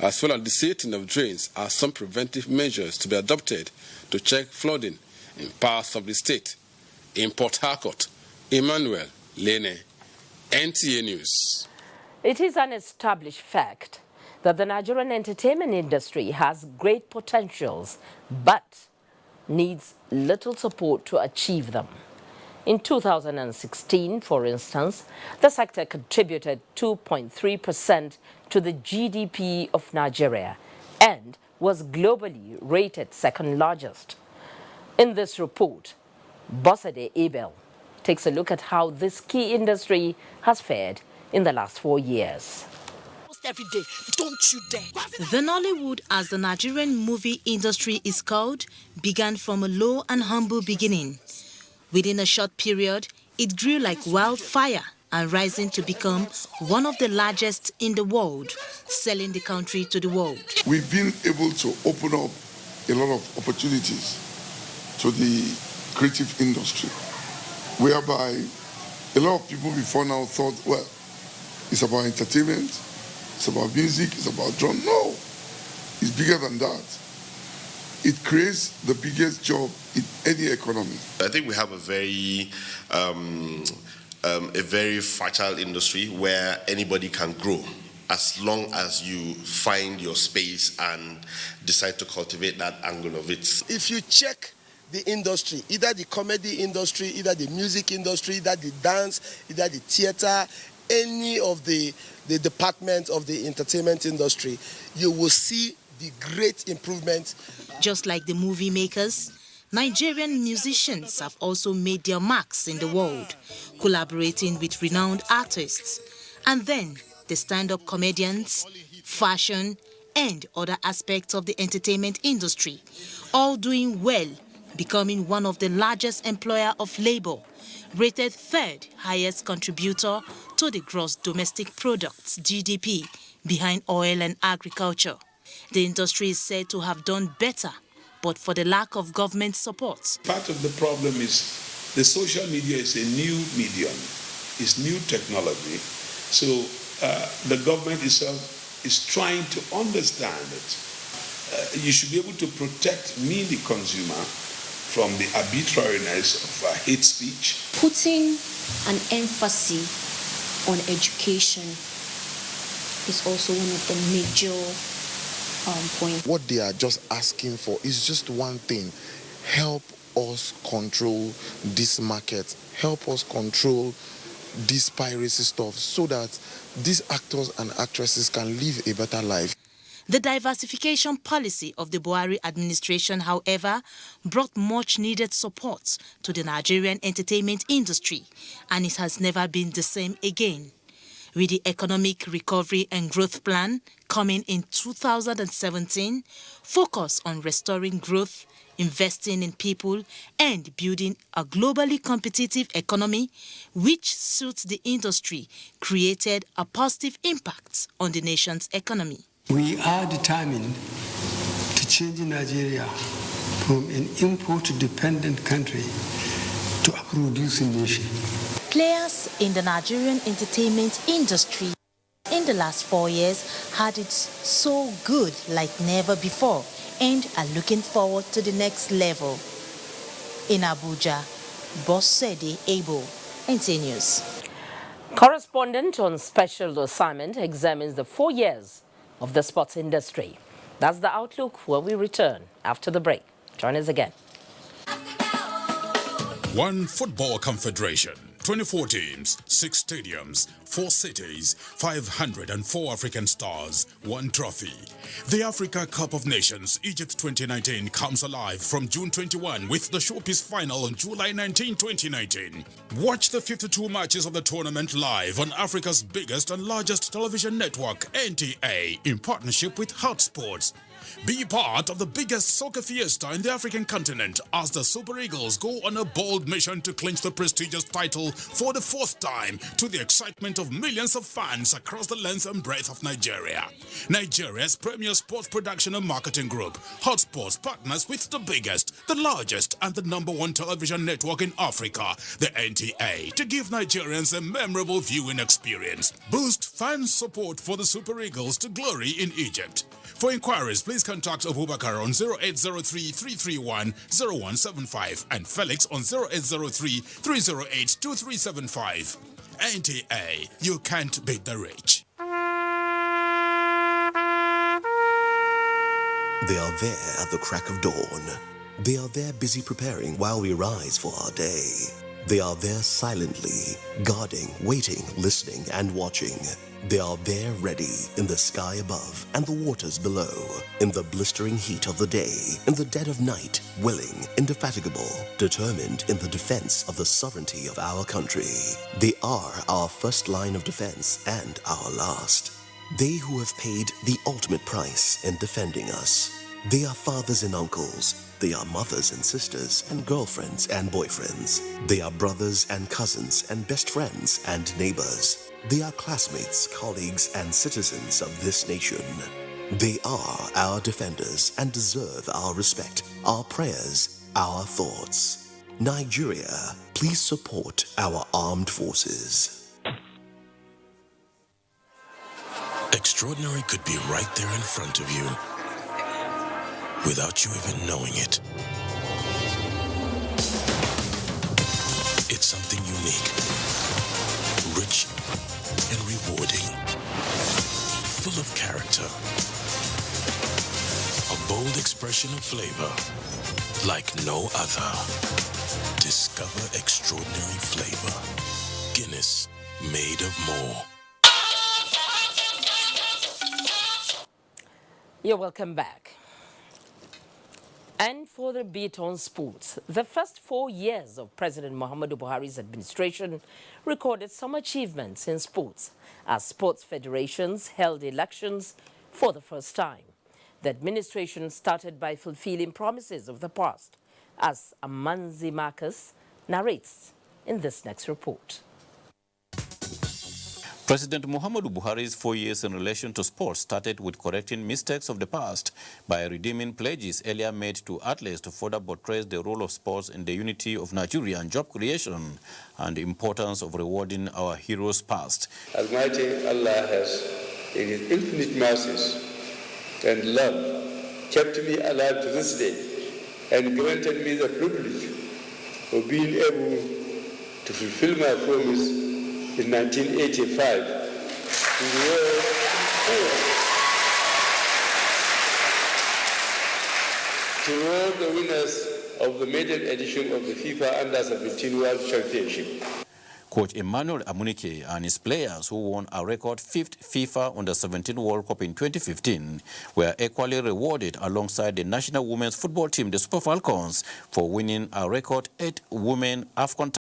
as well as the setting of drains are some preventive measures to be adopted to check flooding in parts of the state. In Port Harcourt, Emmanuel Lene, NTA News. It is an established fact that the Nigerian entertainment industry has great potentials, but needs little support to achieve them. In 2016, for instance, the sector contributed 2.3% to the GDP of Nigeria and was globally rated second largest. In this report, Bosade Abel takes a look at how this key industry has fared in the last 4 years. Every day, don't you dare. The Nollywood, as the Nigerian movie industry is called, began from a low and humble beginning. Within a short period, it grew like wildfire and rising to become one of the largest in the world, selling the country to the world. We've been able to open up a lot of opportunities to the creative industry, whereby a lot of people before now thought, well, it's about entertainment, it's about music, it's about drum. No, it's bigger than that. It creates the biggest job in any economy. I think we have a very fertile industry where anybody can grow as long as you find your space and decide to cultivate that angle of it. If you check the industry, either the comedy industry, either the music industry, either the dance, either the theater, any of the departments of the entertainment industry, you will see the great improvement. Just like the movie makers, Nigerian musicians have also made their marks in the world, collaborating with renowned artists. And then the stand-up comedians, fashion, and other aspects of the entertainment industry, all doing well, becoming one of the largest employer of labor, rated third highest contributor to the gross domestic products, GDP, behind oil and agriculture. The industry is said to have done better, but for the lack of government support. Part of the problem is the social media is a new medium, it's new technology. So the government itself is trying to understand it. You should be able to protect me, the consumer, from the arbitrariness of hate speech. Putting an emphasis on education is also one of the major points. What they are just asking for is just one thing: help us control this market, help us control this piracy stuff, so that these actors and actresses can live a better life. The diversification policy of the Buhari administration, however, brought much needed support to the Nigerian entertainment industry, and it has never been the same again. With the Economic Recovery and Growth Plan coming in 2017, focus on restoring growth, investing in people, and building a globally competitive economy which suits the industry, created a positive impact on the nation's economy. We are determined to change Nigeria from an import-dependent country to a producing nation. Players in the Nigerian entertainment industry in the last 4 years had it so good like never before and are looking forward to the next level. In Abuja, Bossede Abo, NT News. Correspondent on special assignment examines the 4 years of the sports industry. That's the outlook when we return after the break. Join us again. One Football Confederation, 24 teams, 6 stadiums, 4 cities, 504 African stars, 1 trophy. The Africa Cup of Nations Egypt 2019 comes alive from June 21 with the showpiece final on July 19, 2019. Watch the 52 matches of the tournament live on Africa's biggest and largest television network, NTA, in partnership with Hot Sports. Be part of the biggest soccer fiesta in the African continent as the Super Eagles go on a bold mission to clinch the prestigious title for the 4th time, to the excitement of millions of fans across the length and breadth of Nigeria. Nigeria's premier sports production and marketing group, Hot Sports, partners with the biggest, the largest, and the #1 television network in Africa, the NTA, to give Nigerians a memorable viewing experience. Boost fan support for the Super Eagles to glory in Egypt. For inquiries, please contact Abubakar on 0803-331-0175 and Felix on 0803-308-2375. NTA, you can't beat the rich. They are there at the crack of dawn. They are there busy preparing while we rise for our day. They are there silently, guarding, waiting, listening, and watching. They are there ready in the sky above and the waters below, in the blistering heat of the day, in the dead of night, willing, indefatigable, determined in the defense of the sovereignty of our country. They are our first line of defense and our last. They who have paid the ultimate price in defending us. They are fathers and uncles. They are mothers and sisters and girlfriends and boyfriends. They are brothers and cousins and best friends and neighbors. They are classmates, colleagues, and citizens of this nation. They are our defenders and deserve our respect, our prayers, our thoughts. Nigeria, please support our armed forces. Extraordinary could be right there in front of you, without you even knowing it. It's something unique, rich and rewarding, full of character, a bold expression of flavor like no other. Discover extraordinary flavor. Guinness, made of more. You're welcome back. And for the beat on sports, the first 4 years of President Muhammadu Buhari's administration recorded some achievements in sports as sports federations held elections for the first time. The administration started by fulfilling promises of the past, as Amanzi Marcus narrates in this next report. President Muhammadu Buhari's 4 years in relation to sports started with correcting mistakes of the past by redeeming pledges earlier made to athletes to further buttress the role of sports in the unity of Nigeria and job creation and the importance of rewarding our heroes past. Almighty Allah has, in His infinite mercies and love, kept me alive to this day and granted me the privilege of being able to fulfill my promise in 1985 to reward the winners of the maiden edition of the FIFA Under-17 World Championship. Coach Emmanuel Amunike and his players, who won a record 5th FIFA Under-17 World Cup in 2015, were equally rewarded alongside the national women's football team, the Super Falcons, for winning a record 8 Women AFCON